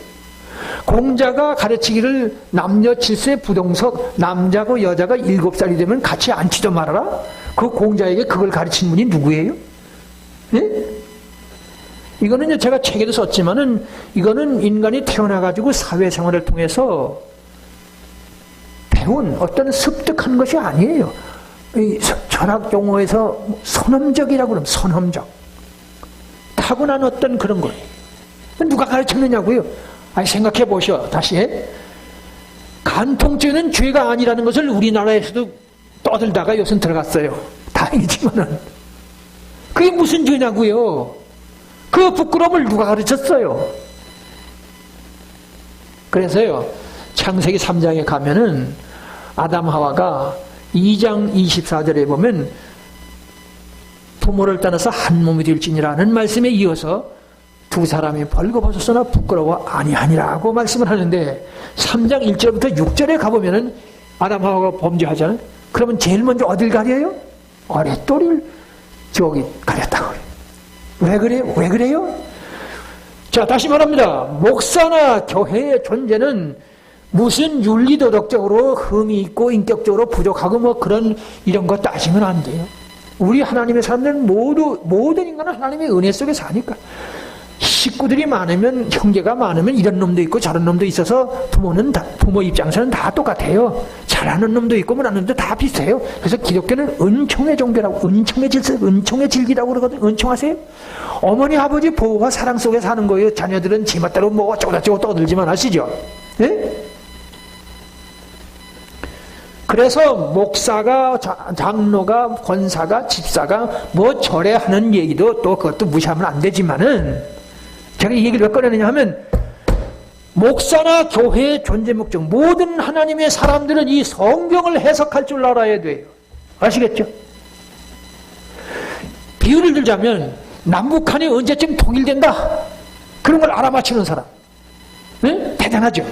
공자가 가르치기를 남녀 7세 부동석, 남자고 여자가 7살이 되면 같이 앉히지 말아라. 그 공자에게 그걸 가르친 분이 누구예요? 네? 이거는 제가 책에도 썼지만은, 이거는 인간이 태어나가지고 사회생활을 통해서 배운 어떤 습득한 것이 아니에요. 이 철학 용어에서 선험적이라고 그러면 선험적. 타고난 어떤 그런 거예요. 누가 가르쳤느냐고요? 아니, 생각해 보셔. 다시. 간통죄는 죄가 아니라는 것을 우리나라에서도 떠들다가 요새 들어갔어요. 다행이지만은. 그게 무슨 죄냐고요? 그 부끄러움을 누가 가르쳤어요? 그래서요, 창세기 3장에 가면은 아담 하와가 2장 24절에 보면 부모를 떠나서 한 몸이 될지니라는 말씀에 이어서 두 사람이 벌거벗었으나 부끄러워 아니하니라고 말씀을 하는데, 3장 1절부터 6절에 가보면은 아담 하와가 범죄하잖아요. 그러면 제일 먼저 어딜 가려요? 어릿돌을 저기 가렸다고 그래요. 왜 그래요? 왜 그래요? 자, 다시 말합니다. 목사나 교회의 존재는 무슨 윤리도덕적으로 흠이 있고 인격적으로 부족하고 뭐 그런 이런 거 따지면 안 돼요. 우리 하나님의 사람들은 모든 인간은 하나님의 은혜 속에 사니까. 식구들이 많으면, 형제가 많으면 이런 놈도 있고 저런 놈도 있어서 부모 입장에서는 다 똑같아요. 잘하는 놈도 있고 못하는 놈도 다 비슷해요. 그래서 기독교는 은총의 종교라고, 은총의 질서, 은총의 진리라고 그러거든요. 은총하세요? 어머니 아버지 보호와 사랑 속에 사는 거예요. 자녀들은 지멋대로 뭐 어쩌고저쩌고 떠들지만 아시죠? 네? 그래서 목사가, 장로가, 권사가, 집사가 뭐 절에 하는 얘기도 또 그것도 무시하면 안 되지만은, 제가 이 얘기를 왜 꺼내느냐 하면, 목사나 교회의 존재 목적, 모든 하나님의 사람들은 이 성경을 해석할 줄 알아야 돼요. 아시겠죠? 비유를 들자면 남북한이 언제쯤 통일된다, 그런 걸 알아맞히는 사람, 네? 대단하죠?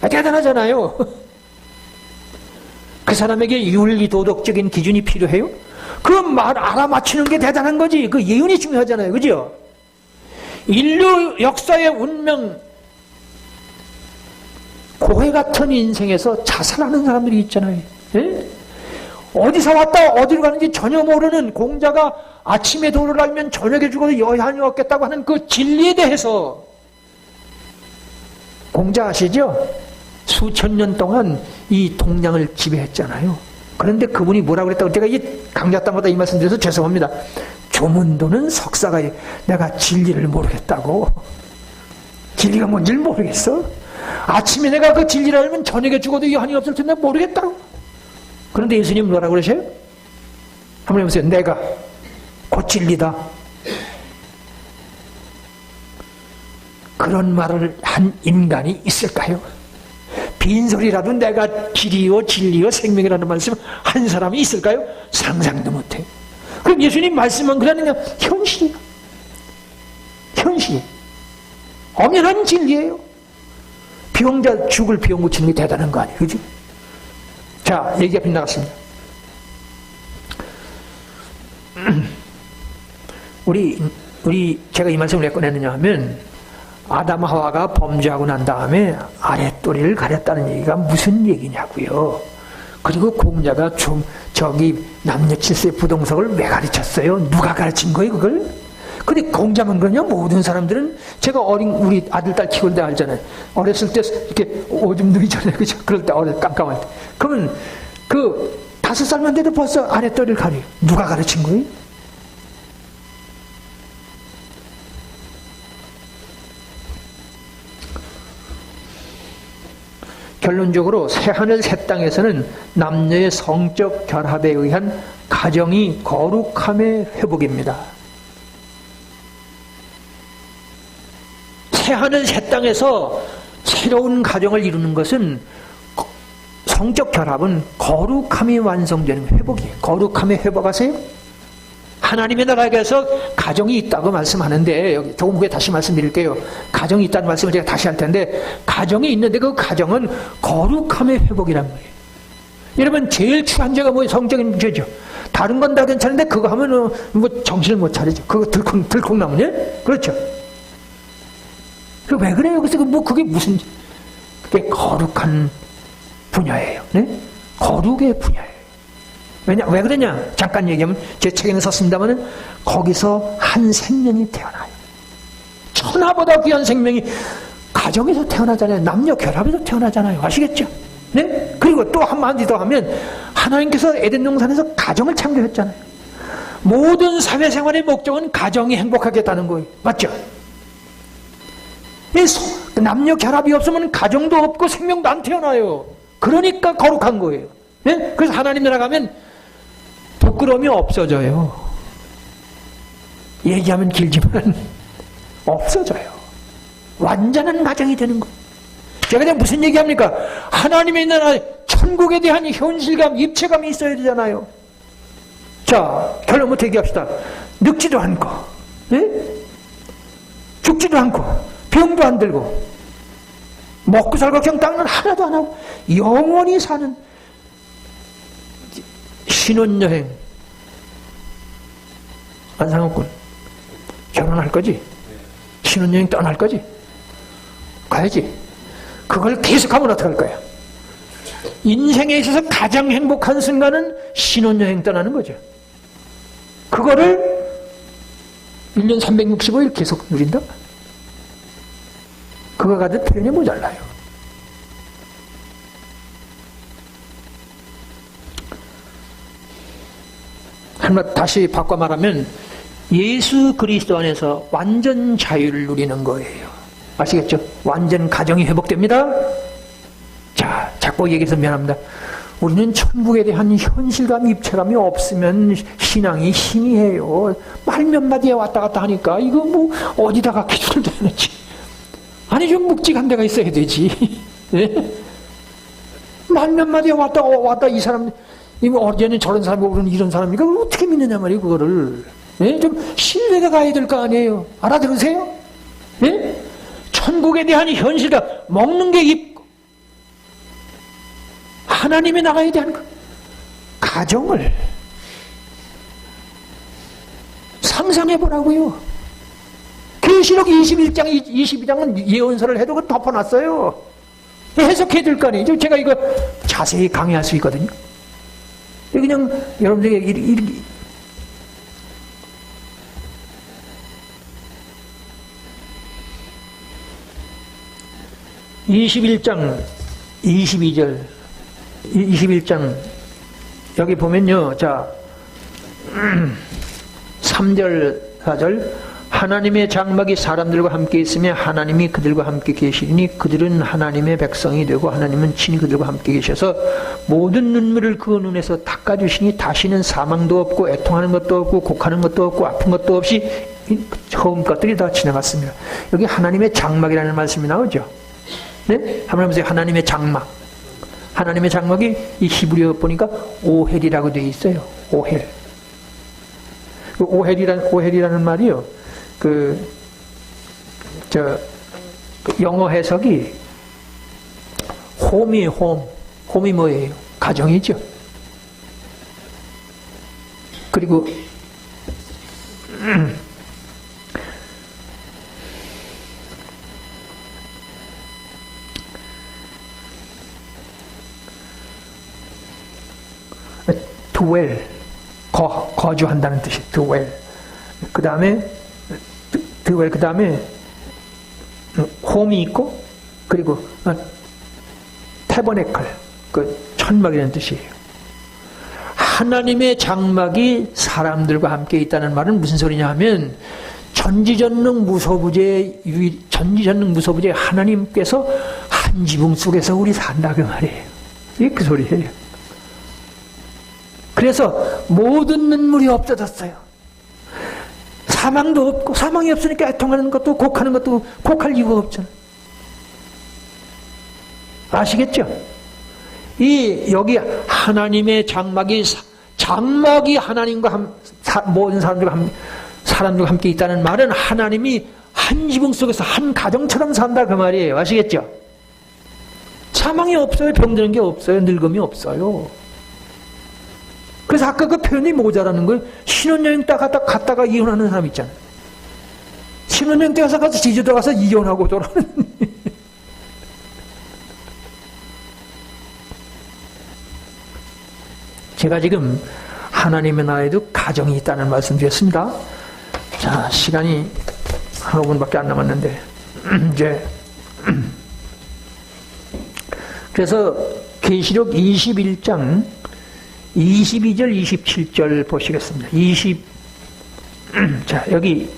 대단하잖아요. 그 사람에게 윤리 도덕적인 기준이 필요해요? 그 말 알아맞히는 게 대단한 거지. 그 예언이 중요하잖아요. 그죠? 인류 역사의 운명, 고해 같은 인생에서 자살하는 사람들이 있잖아요. 예? 어디서 왔다 어디로 가는지 전혀 모르는 공자가 아침에 도를 알면 저녁에 죽어도 여한이 없겠다고 하는 그 진리에 대해서, 공자 아시죠? 수천 년 동안 이 동양을 지배했잖아요. 그런데 그분이 뭐라고 그랬다고, 제가 이 강좌 때마다 이 말씀 드려서 죄송합니다. 조문도는 석사가 내가 진리를 모르겠다고. 진리가 뭔지를 모르겠어. 아침에 내가 그 진리를 알면 저녁에 죽어도 여한이 없을 텐데 모르겠다고. 그런데 예수님 뭐라고 그러세요? 한번 해보세요. 내가 곧 진리다. 그런 말을 한 인간이 있을까요? 빈소리라도 내가 길이요 진리요 생명이라는 말씀을 한 사람이 있을까요? 상상도 못해. 그럼 예수님 말씀은 그러느냐? 현실이에요. 현실. 엄연한 진리예요. 병자 죽을 병 고치는 게 대단한 거 아니에요? 그죠? 자, 얘기가 빗나갔습니다. 제가 이 말씀을 왜 꺼냈느냐 하면, 아담 하와가 범죄하고 난 다음에 아랫도리를 가렸다는 얘기가 무슨 얘기냐고요. 그리고 공자가 저기 남녀 칠세 부동석을 왜 가르쳤어요? 누가 가르친 거예요, 그걸? 근데 공자만 그러냐? 모든 사람들은, 제가 우리 아들, 딸 키울 때 알잖아요. 어렸을 때 이렇게 오줌 누기 전에, 그죠? 그럴 때 깜깜할 때. 그러면 그 5살만 돼도 벌써 아랫도리를 가려요. 누가 가르친 거예요? 결론적으로 새하늘 새 땅에서는 남녀의 성적 결합에 의한 가정이 거룩함의 회복입니다. 새하늘 새 땅에서 새로운 가정을 이루는 것은, 성적 결합은 거룩함이 완성되는 회복이에요. 거룩함의 회복하세요? 하나님의 나라에서 가정이 있다고 말씀하는데, 여기 조금 후에 다시 말씀드릴게요. 가정이 있다는 말씀을 제가 다시 할 텐데, 가정이 있는데 그 가정은 거룩함의 회복이란 거예요. 여러분, 제일 추한 죄가 뭐예요? 성적인 죄죠. 다른 건 다 괜찮은데 그거 하면 뭐 정신을 못 차리죠. 그거 들콩나무냐? 그렇죠. 왜 그래요? 그래서 그게 무슨, 그게 거룩한 분야예요. 네? 거룩의 분야예요. 왜 그러냐? 잠깐 얘기하면, 제 책에는 썼습니다만, 거기서 한 생명이 태어나요. 천하보다 귀한 생명이 가정에서 태어나잖아요. 남녀 결합에서 태어나잖아요. 아시겠죠? 네? 그리고 또 한마디 더 하면, 하나님께서 에덴 동산에서 가정을 창조했잖아요. 모든 사회생활의 목적은 가정이 행복하겠다는 거예요. 맞죠? 남녀 결합이 없으면 가정도 없고 생명도 안 태어나요. 그러니까 거룩한 거예요. 네? 그래서 하나님 나라 가면 부끄러움이 없어져요. 얘기하면 길지만 없어져요. 완전한 가정이 되는 거예요. 제가 그냥 무슨 얘기합니까? 하나님의 나라, 천국에 대한 현실감, 입체감이 있어야 되잖아요. 자, 결론부터 얘기합시다. 늙지도 않고, 네? 죽지도 않고, 병도 안 들고, 먹고 살고 경땅은 하나도 안 하고 영원히 사는 신혼여행. 안상욱군 결혼할 거지? 신혼여행 떠날 거지? 가야지. 그걸 계속하면 어떡할 거야? 인생에 있어서 가장 행복한 순간은 신혼여행 떠나는 거죠. 그거를 1년 365일 계속 누린다? 그거 가지고 표현이 모자라요. 한번 다시 바꿔 말하면, 예수 그리스도 안에서 완전 자유를 누리는 거예요. 아시겠죠? 완전 가정이 회복됩니다. 자, 자꾸 얘기해서 미안합니다. 우리는 천국에 대한 현실감, 입체감이 없으면 신앙이 신이해요. 말 몇 마디에 왔다 갔다 하니까 이거 뭐 어디다가 기술을 대는지. 아니 좀 묵직한 데가 있어야 되지. 네? 말 몇 마디에 왔다 이 사람 이거 어제는 저런 사람이고 오늘은 이런 사람이니까 그걸 어떻게 믿느냐 말이에요 그거를. 네? 좀 신뢰가 가야 될 거 아니에요. 알아들으세요? 네? 천국에 대한 현실감, 먹는 게 있고 하나님에 나가야 대한 것, 가정을 상상해 보라고요. 계시록 21장, 22장은 예언서를 해도 그걸 덮어놨어요. 해석해야 될 거 아니에요. 제가 이거 자세히 강의할 수 있거든요. 그냥 여러분들에게 이렇게 21장 22절 21장 여기 보면요. 자 3절 4절 하나님의 장막이 사람들과 함께 있으며 하나님이 그들과 함께 계시니 그들은 하나님의 백성이 되고 하나님은 친히 그들과 함께 계셔서 모든 눈물을 그 눈에서 닦아주시니 다시는 사망도 없고 애통하는 것도 없고 곡하는 것도 없고 아픈 것도 없이 처음 것들이 다 지나갔습니다. 여기 하나님의 장막이라는 말씀이 나오죠. 네? 한번 보세요. 하나님의 장막. 하나님의 장막이 이 히브리어 보니까 오헬이라고 되어 있어요. 오헬. 그 오헬이라는 말이요. 영어 해석이 홈이에요, 홈. 홈이 뭐예요? 가정이죠. 그리고 dwell, 거주한다는 뜻이 dwell. 그 다음에 dwell, 그 다음에 홈이 있고, 그리고 tabernacle, 그 천막이라는 뜻이에요. 하나님의 장막이 사람들과 함께 있다는 말은 무슨 소리냐 하면 전지전능 무소부재 하나님께서 한 지붕 속에서 우리 산다 그 말이에요. 이게 그 소리예요. 그래서 모든 눈물이 없어졌어요. 사망도 없고, 사망이 없으니까 애통하는 것도 곡하는 것도 곡할 이유가 없잖아요. 아시겠죠? 여기 하나님의 장막이 하나님과 모든 사람들과 함께 있다는 말은 하나님이 한 지붕 속에서 한 가정처럼 산다 그 말이에요. 아시겠죠? 사망이 없어요. 병드는 게 없어요. 늙음이 없어요. 그래서 아까 그 표현이 모자라는 거예요. 신혼여행 갔다가 이혼하는 사람 있잖아요. 신혼여행 때 가서 제주도 가서 이혼하고 돌아오는. 제가 지금 하나님의 나라에도 가정이 있다는 말씀 드렸습니다. 자, 시간이 한 5분밖에 안 남았는데 이제 그래서 계시록 21장 22절 27절 보시겠습니다. 자, 여기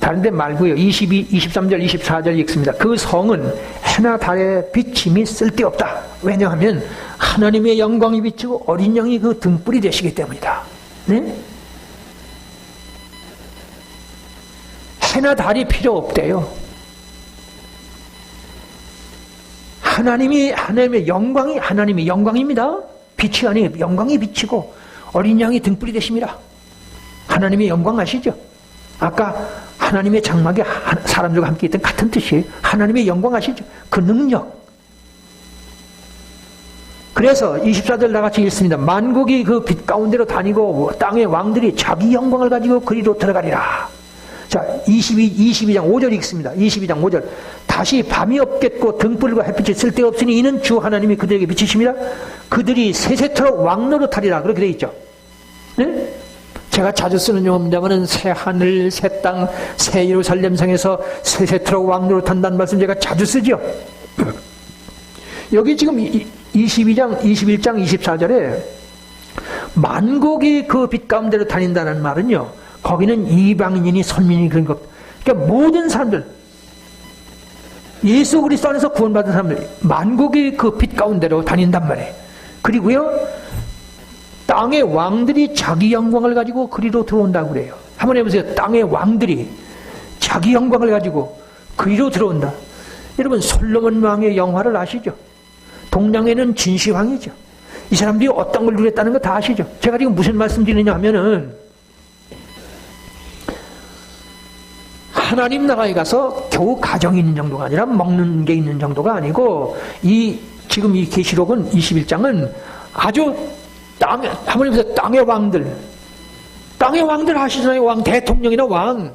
다른 데 말고요. 23절 24절 읽습니다. 그 성은 해나 달의 비침이 쓸데없다. 왜냐하면 하나님의 영광이 비치고 어린 양이 그 등불이 되시기 때문이다. 네? 해나 달이 필요 없대요. 하나님의 영광입니다. 빛이 아니에요. 영광이 비치고 어린 양이 등불이 되십니다. 하나님의 영광 아시죠? 아까 하나님의 장막이 사람들과 함께 있던 같은 뜻이에요. 하나님의 영광 아시죠? 그 능력. 그래서 24절 나같이 읽습니다. 만국이 그 빛 가운데로 다니고 땅의 왕들이 자기 영광을 가지고 그리로 들어가리라. 자, 22장 5절 읽습니다. 22장 5절. 다시 밤이 없겠고 등불과 햇빛이 쓸데없으니 이는 주 하나님이 그들에게 비치십니다. 그들이 세세토록 왕노릇하리라. 그렇게 되어 있죠. 네? 제가 자주 쓰는 용어입니다만은 새 하늘, 새 땅, 새 예루살렘성에서 세세토록 왕노릇한다는 말씀 제가 자주 쓰죠. 여기 지금 21장 24절에 만국이 그 빛 가운데로 다닌다는 말은요. 거기는 이방인이니 선민이 그런 것. 그러니까 모든 사람들, 예수 그리스도 안에서 구원받은 사람들, 만국이 그 빛 가운데로 다닌단 말이에요. 그리고요, 땅의 왕들이 자기 영광을 가지고 그리로 들어온다고 그래요. 한번 해보세요. 땅의 왕들이 자기 영광을 가지고 그리로 들어온다. 여러분, 솔로몬 왕의 영화를 아시죠? 동양에는 진시황이죠. 이 사람들이 어떤 걸 누렸다는 거 다 아시죠? 제가 지금 무슨 말씀 드리냐 하면은, 하나님 나라에 가서 겨우 가정이 있는 정도가 아니라 먹는 게 있는 정도가 아니고, 지금 이 계시록은 21장은 아주 하나님께서 땅의 왕들 아시잖아요. 왕, 대통령이나 왕.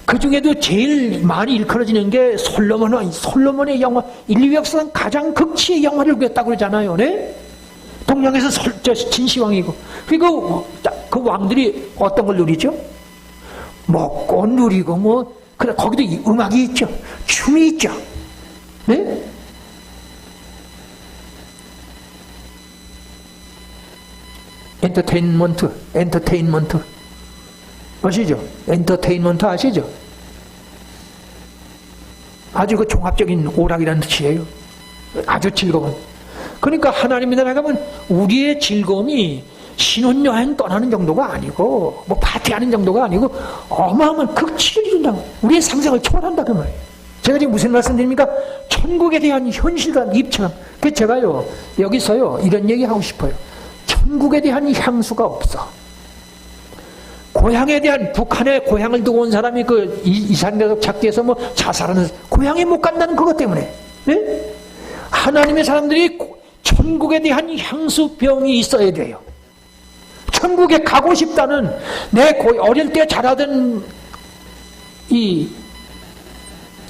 그 중에도 제일 많이 일컬어지는 게 솔로몬의 영화, 인류 역사상 가장 극치의 영화를 그렸다고 그러잖아요. 네? 동양에서 진시황이고. 그리고 그 왕들이 어떤 걸 누리죠? 먹고 누리고 거기도 음악이 있죠. 춤이 있죠. 네? 엔터테인먼트 아시죠? 엔터테인먼트 아시죠? 아주 그 종합적인 오락이라는 뜻이에요. 아주 즐거운. 그러니까 하나님 나라 가면 우리의 즐거움이 신혼여행 떠나는 정도가 아니고 파티하는 정도가 아니고 어마어마한 극치를 이룬다고. 우리의 상상을 초월한다 그 말이에요. 제가 지금 무슨 말씀 드립니까? 천국에 대한 현실과 입장. 그래서 제가요 여기서요 이런 얘기 하고 싶어요. 천국에 대한 향수가 없어. 고향에 대한, 북한에 고향을 두고 온 사람이 그 이산가족 찾기 위해서 자살하는, 고향에 못 간다는 그것 때문에. 네? 하나님의 사람들이 천국에 대한 향수병이 있어야 돼요. 천국에 가고 싶다는, 내 어릴 때 자라던 이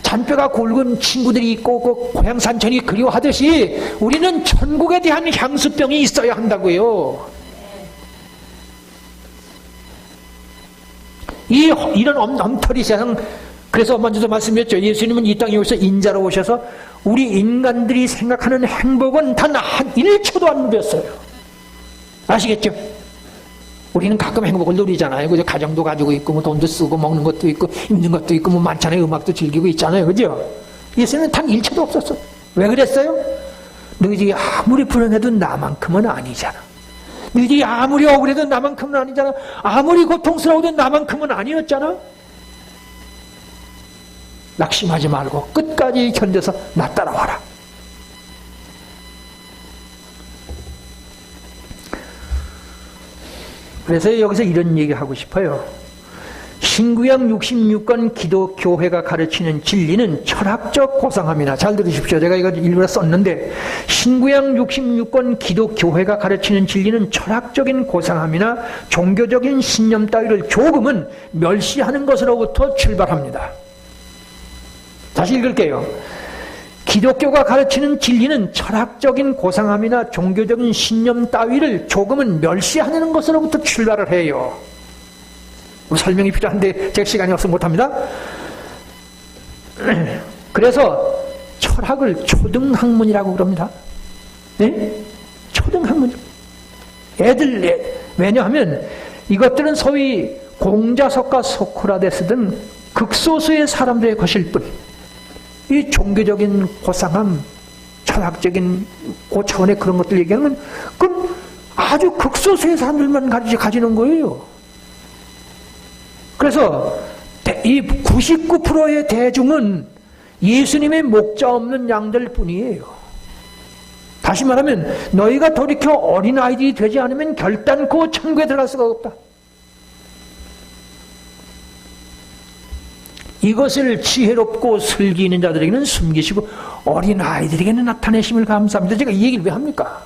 잔뼈가 굵은 친구들이 있고 그 고향 산천이 그리워하듯이 우리는 천국에 대한 향수병이 있어야 한다고요. 이런 엉터리 세상. 그래서 먼저도 말씀드렸죠. 예수님은 이 땅에 오셔서 인자로 오셔서 우리 인간들이 생각하는 행복은 단 한 1초도 안 누렸어요. 아시겠죠? 우리는 가끔 행복을 누리잖아요. 그죠? 가정도 가지고 있고 돈도 쓰고 먹는 것도 있고 입는 것도 있고 많잖아요. 음악도 즐기고 있잖아요. 그죠? 예수님은 단 1초도 없었어요. 왜 그랬어요? 너희들이 아무리 불행해도 나만큼은 아니잖아. 너희들이 아무리 억울해도 나만큼은 아니잖아. 아무리 고통스러워도 나만큼은 아니었잖아. 낙심하지 말고 끝까지 견뎌서 나 따라와라. 그래서 여기서 이런 얘기 하고 싶어요. 신구약 66권 기독교회가 가르치는 진리는 철학적 고상함이나, 잘 들으십시오. 제가 이거 일부러 썼는데, 신구약 66권 기독교회가 가르치는 진리는 철학적인 고상함이나 종교적인 신념 따위를 조금은 멸시하는 것으로부터 출발합니다. 다시 읽을게요. 기독교가 가르치는 진리는 철학적인 고상함이나 종교적인 신념 따위를 조금은 멸시하는 것으로부터 출발을 해요. 설명이 필요한데 제가 시간이 없어서 못합니다. 그래서 철학을 초등학문이라고 그럽니다. 네? 초등학문. 왜냐하면 이것들은 소위 공자석과 소크라테스 등 극소수의 사람들의 것일 뿐, 이 종교적인 고상함, 철학적인 고차원의 그런 것들 얘기하면 그건 아주 극소수의 사람들만 가지는 거예요. 그래서 이 99%의 대중은 예수님의 목자 없는 양들 뿐이에요. 다시 말하면 너희가 돌이켜 어린아이들이 되지 않으면 결단코 천국에 들어갈 수가 없다. 이것을 지혜롭고 슬기 있는 자들에게는 숨기시고 어린아이들에게는 나타내심을 감사합니다. 제가 이 얘기를 왜 합니까?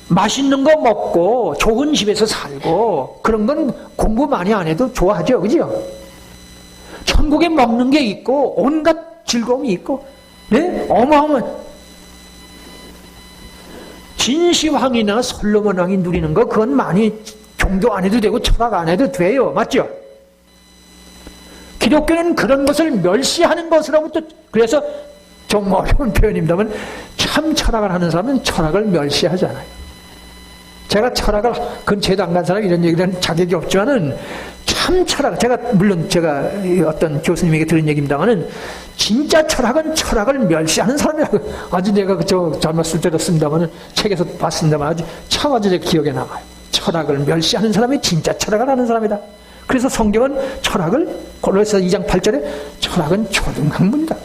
맛있는 거 먹고 좋은 집에서 살고 그런 건 공부 많이 안 해도 좋아하죠. 그죠? 천국에 먹는 게 있고 온갖 즐거움이 있고, 네? 어마어마한 진시황이나 솔로몬 왕이 누리는 거, 그건 많이 종교 안 해도 되고 철학 안 해도 돼요. 맞죠? 기독교는 그런 것을 멸시하는 것으로부터, 그래서 좀 어려운 표현입니다만 참 철학을 하는 사람은 철학을 멸시하잖아요. 제가 철학을 근처에도 안 간 사람 이런 얘기를 하는 자격이 없지만은 참 철학, 물론 제가 어떤 교수님에게 들은 얘기입니다만은 진짜 철학은 철학을 멸시하는 사람이라고 아주 내가 젊었을 때도 씁니다만은 책에서 봤습니다만 아주 제 기억에 남아요. 철학을 멸시하는 사람이 진짜 철학을 하는 사람이다. 그래서 성경은 철학을 골로새서 2장 8절에 철학은 초등학문이다.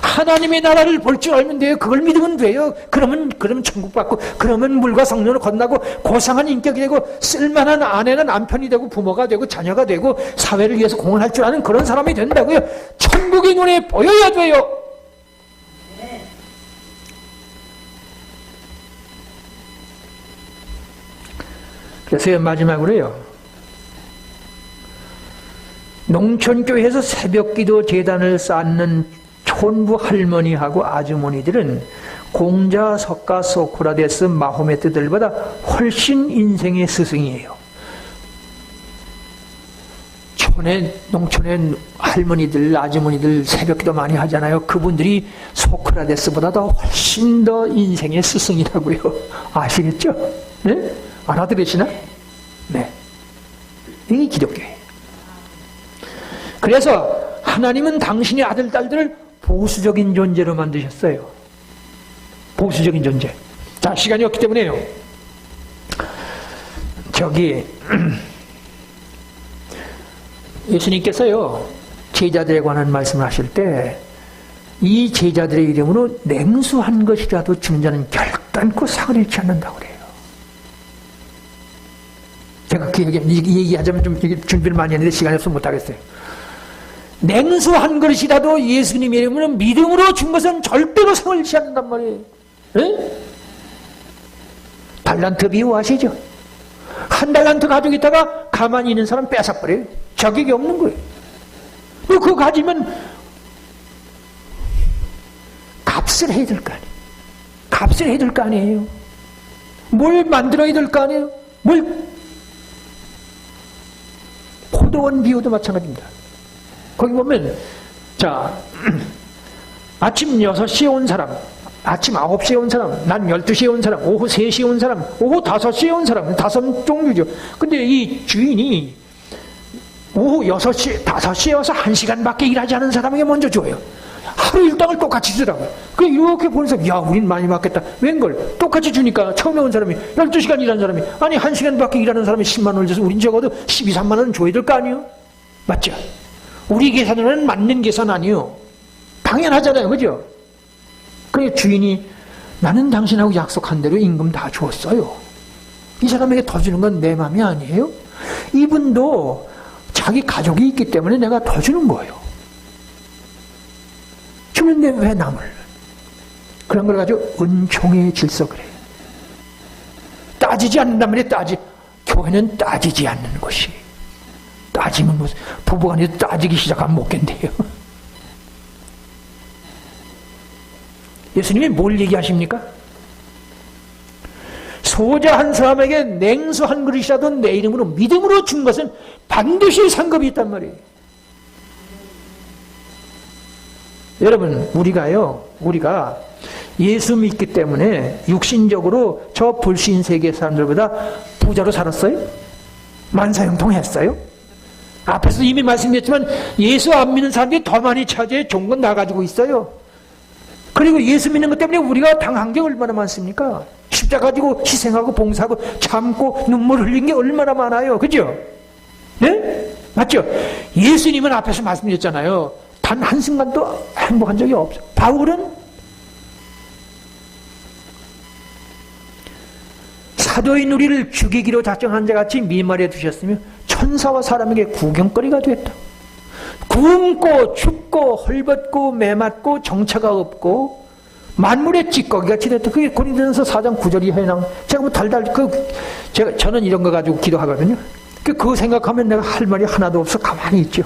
하나님의 나라를 볼 줄 알면 돼요. 그걸 믿으면 돼요. 그러면 천국 받고, 그러면 물과 성령을 건너고, 고상한 인격이 되고, 쓸만한 아내는 남편이 되고, 부모가 되고, 자녀가 되고, 사회를 위해서 공헌할 줄 아는 그런 사람이 된다고요. 천국이 눈에 보여야 돼요. 그래서 마지막으로요, 농촌교회에서 새벽기도 재단을 쌓는 촌부 할머니하고 아주머니들은 공자, 석가, 소크라테스, 마호메트들보다 훨씬 인생의 스승이에요. 농촌의 할머니들, 아주머니들 새벽기도 많이 하잖아요. 그분들이 소크라테스보다도 훨씬 더 인생의 스승이라고요. 아시겠죠? 네? 알아들으시나? 네. 이게 기독교예요. 그래서 하나님은 당신의 아들, 딸들을 보수적인 존재로 만드셨어요. 보수적인 존재. 자, 시간이 없기 때문에요. 예수님께서요, 제자들에 관한 말씀을 하실 때, 이 제자들의 이름으로 냉수한 것이라도 주는 자는 결단코 상을 잃지 않는다고 그래요. 제가 그 얘기하자면 좀 준비를 많이 했는데 시간이 없어서 못하겠어요. 냉수한 것이라도 예수님의 이름으로 믿음으로 준 것은 절대로 상을 잃지 않는단 말이에요. 에? 달란트 비유 아시죠? 한 달란트 가지고 있다가 가만히 있는 사람 뺏어버려요. 자격이 없는 거예요. 그거 가지면 값을 해야 될 거 아니에요. 값을 해야 될 거 아니에요. 뭘 만들어야 될 거 아니에요. 포도원 비유도 마찬가지입니다. 거기 보면, 자, 아침 6시에 온 사람, 아침 9시에 온 사람, 낮 12시에 온 사람, 오후 3시에 온 사람, 오후 5시에 온 사람, 5 종류죠. 근데 이 주인이 오후 6시, 5시에 와서 1시간밖에 일하지 않은 사람에게 먼저 줘요. 하루 일당을 똑같이 주더라고요. 그래, 이렇게 보는 사람, 야, 우린 많이 받겠다. 웬걸? 똑같이 주니까 처음에 온 사람이, 12시간 일한 사람이, 아니, 1시간밖에 일하는 사람이 10만 원을 줘서 우린 적어도 12, 3만 원은 줘야 될 거 아니에요? 맞죠? 우리 계산으로는 맞는 계산 아니에요. 당연하잖아요. 그죠? 그래, 주인이 나는 당신하고 약속한 대로 임금 다 줬어요. 이 사람에게 더 주는 건 내 맘이 아니에요? 이분도 자기 가족이 있기 때문에 내가 더 주는 거예요. 주는데 왜 남을? 그런 걸 가지고 은총의 질서 그래요. 따지지 않는단 말이에요. 교회는 따지지 않는 것이. 따지면 무슨 부부간에도 따지기 시작하면 못 견뎌요. 예수님이 뭘 얘기하십니까? 소자 한 사람에게 냉수 한 그릇이라도 내 이름으로 믿음으로 준 것은 반드시 상급이 있단 말이에요. 여러분, 우리가 예수 믿기 때문에 육신적으로 저 불신 세계 사람들보다 부자로 살았어요? 만사형통했어요? 앞에서 이미 말씀드렸지만 예수 안 믿는 사람들이 더 많이 차지해 좋은 건 나 가지고 있어요. 그리고 예수 믿는 것 때문에 우리가 당한 게 얼마나 많습니까? 십자가 가지고 희생하고 봉사하고 참고 눈물 흘린 게 얼마나 많아요. 그죠? 네? 맞죠? 예수님은 앞에서 말씀드렸잖아요. 단 한순간도 행복한 적이 없어요. 바울은 사도인 우리를 죽이기로 작정한 자 같이 미말해 두셨으며 천사와 사람에게 구경거리가 됐다. 굶고 춥고 헐벗고 매맞고 정처가 없고 만물의 찌꺼기같이 됐다. 그게 고린도전서 4장 9절이 해당. 제가 뭐 달달 저는 이런 거 가지고 기도하거든요. 그거 생각하면 내가 할 말이 하나도 없어 가만히 있죠.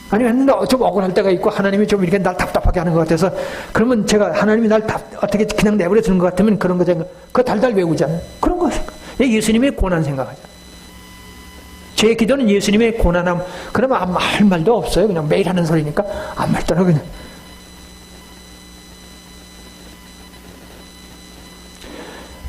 아니면 좀 억울할 때가 있고 하나님이 좀 이렇게 날 답답하게 하는 것 같아서 그러면 제가 하나님이 날 어떻게 그냥 내버려 두는 것 같으면 그런 거 생각, 그거 달달 외우잖아요. 그런 거 생각. 예수님의 고난 생각하잖아요. 제 기도는 예수님의 고난함. 그러면 아무 할 말도 없어요. 그냥 매일 하는 소리니까 아무 말도 안 하고 그냥.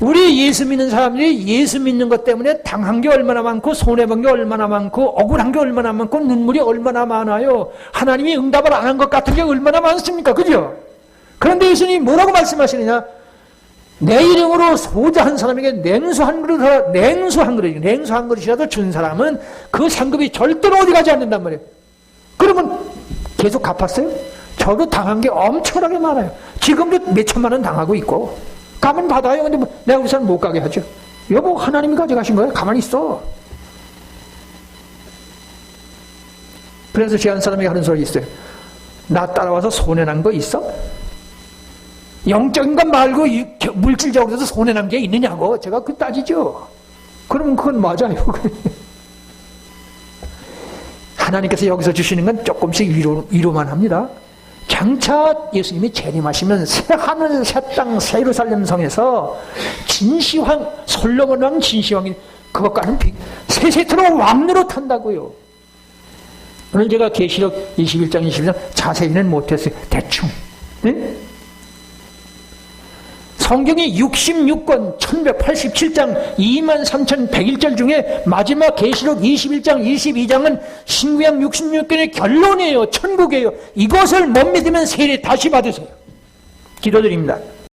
우리 예수 믿는 사람들이 예수 믿는 것 때문에 당한 게 얼마나 많고 손해본 게 얼마나 많고 억울한 게 얼마나 많고 눈물이 얼마나 많아요. 하나님이 응답을 안 한 것 같은 게 얼마나 많습니까? 그죠? 그런데 예수님이 뭐라고 말씀하시느냐? 내 이름으로 소자한 사람에게 냉수 한 그릇이라도 준 사람은 그 상급이 절대로 어디 가지 않는단 말이에요. 그러면 계속 갚았어요? 저도 당한 게 엄청나게 많아요. 지금도 몇 천만 원 당하고 있고 가면 받아요. 근데 뭐 내가 우리 사람 못 가게 하죠. 여보, 하나님이 가져가신 거예요. 가만히 있어. 그래서 제한 사람이 하는 소리 있어요. 나 따라와서 손해난 거 있어? 영적인 것 말고 물질적으로도 손해난 게 있느냐고 제가 그 따지죠. 그러면 그건 맞아요. 하나님께서 여기서 주시는 건 조금씩 위로만 합니다. 장차 예수님이 재림하시면 새 하늘 새 땅 새 예루살렘 성에서 진시황 솔로몬 왕 진시황이 그것과는 새 세트로 왕으로 탄다고요. 오늘 제가 계시록 21장 22장 자세히는 못했어요. 대충. 네? 성경이 66권 1187장 23,101절 중에 마지막 계시록 21장 22장은 신구약 66권의 결론이에요. 천국이에요. 이것을 못 믿으면 세례 다시 받으세요. 기도드립니다.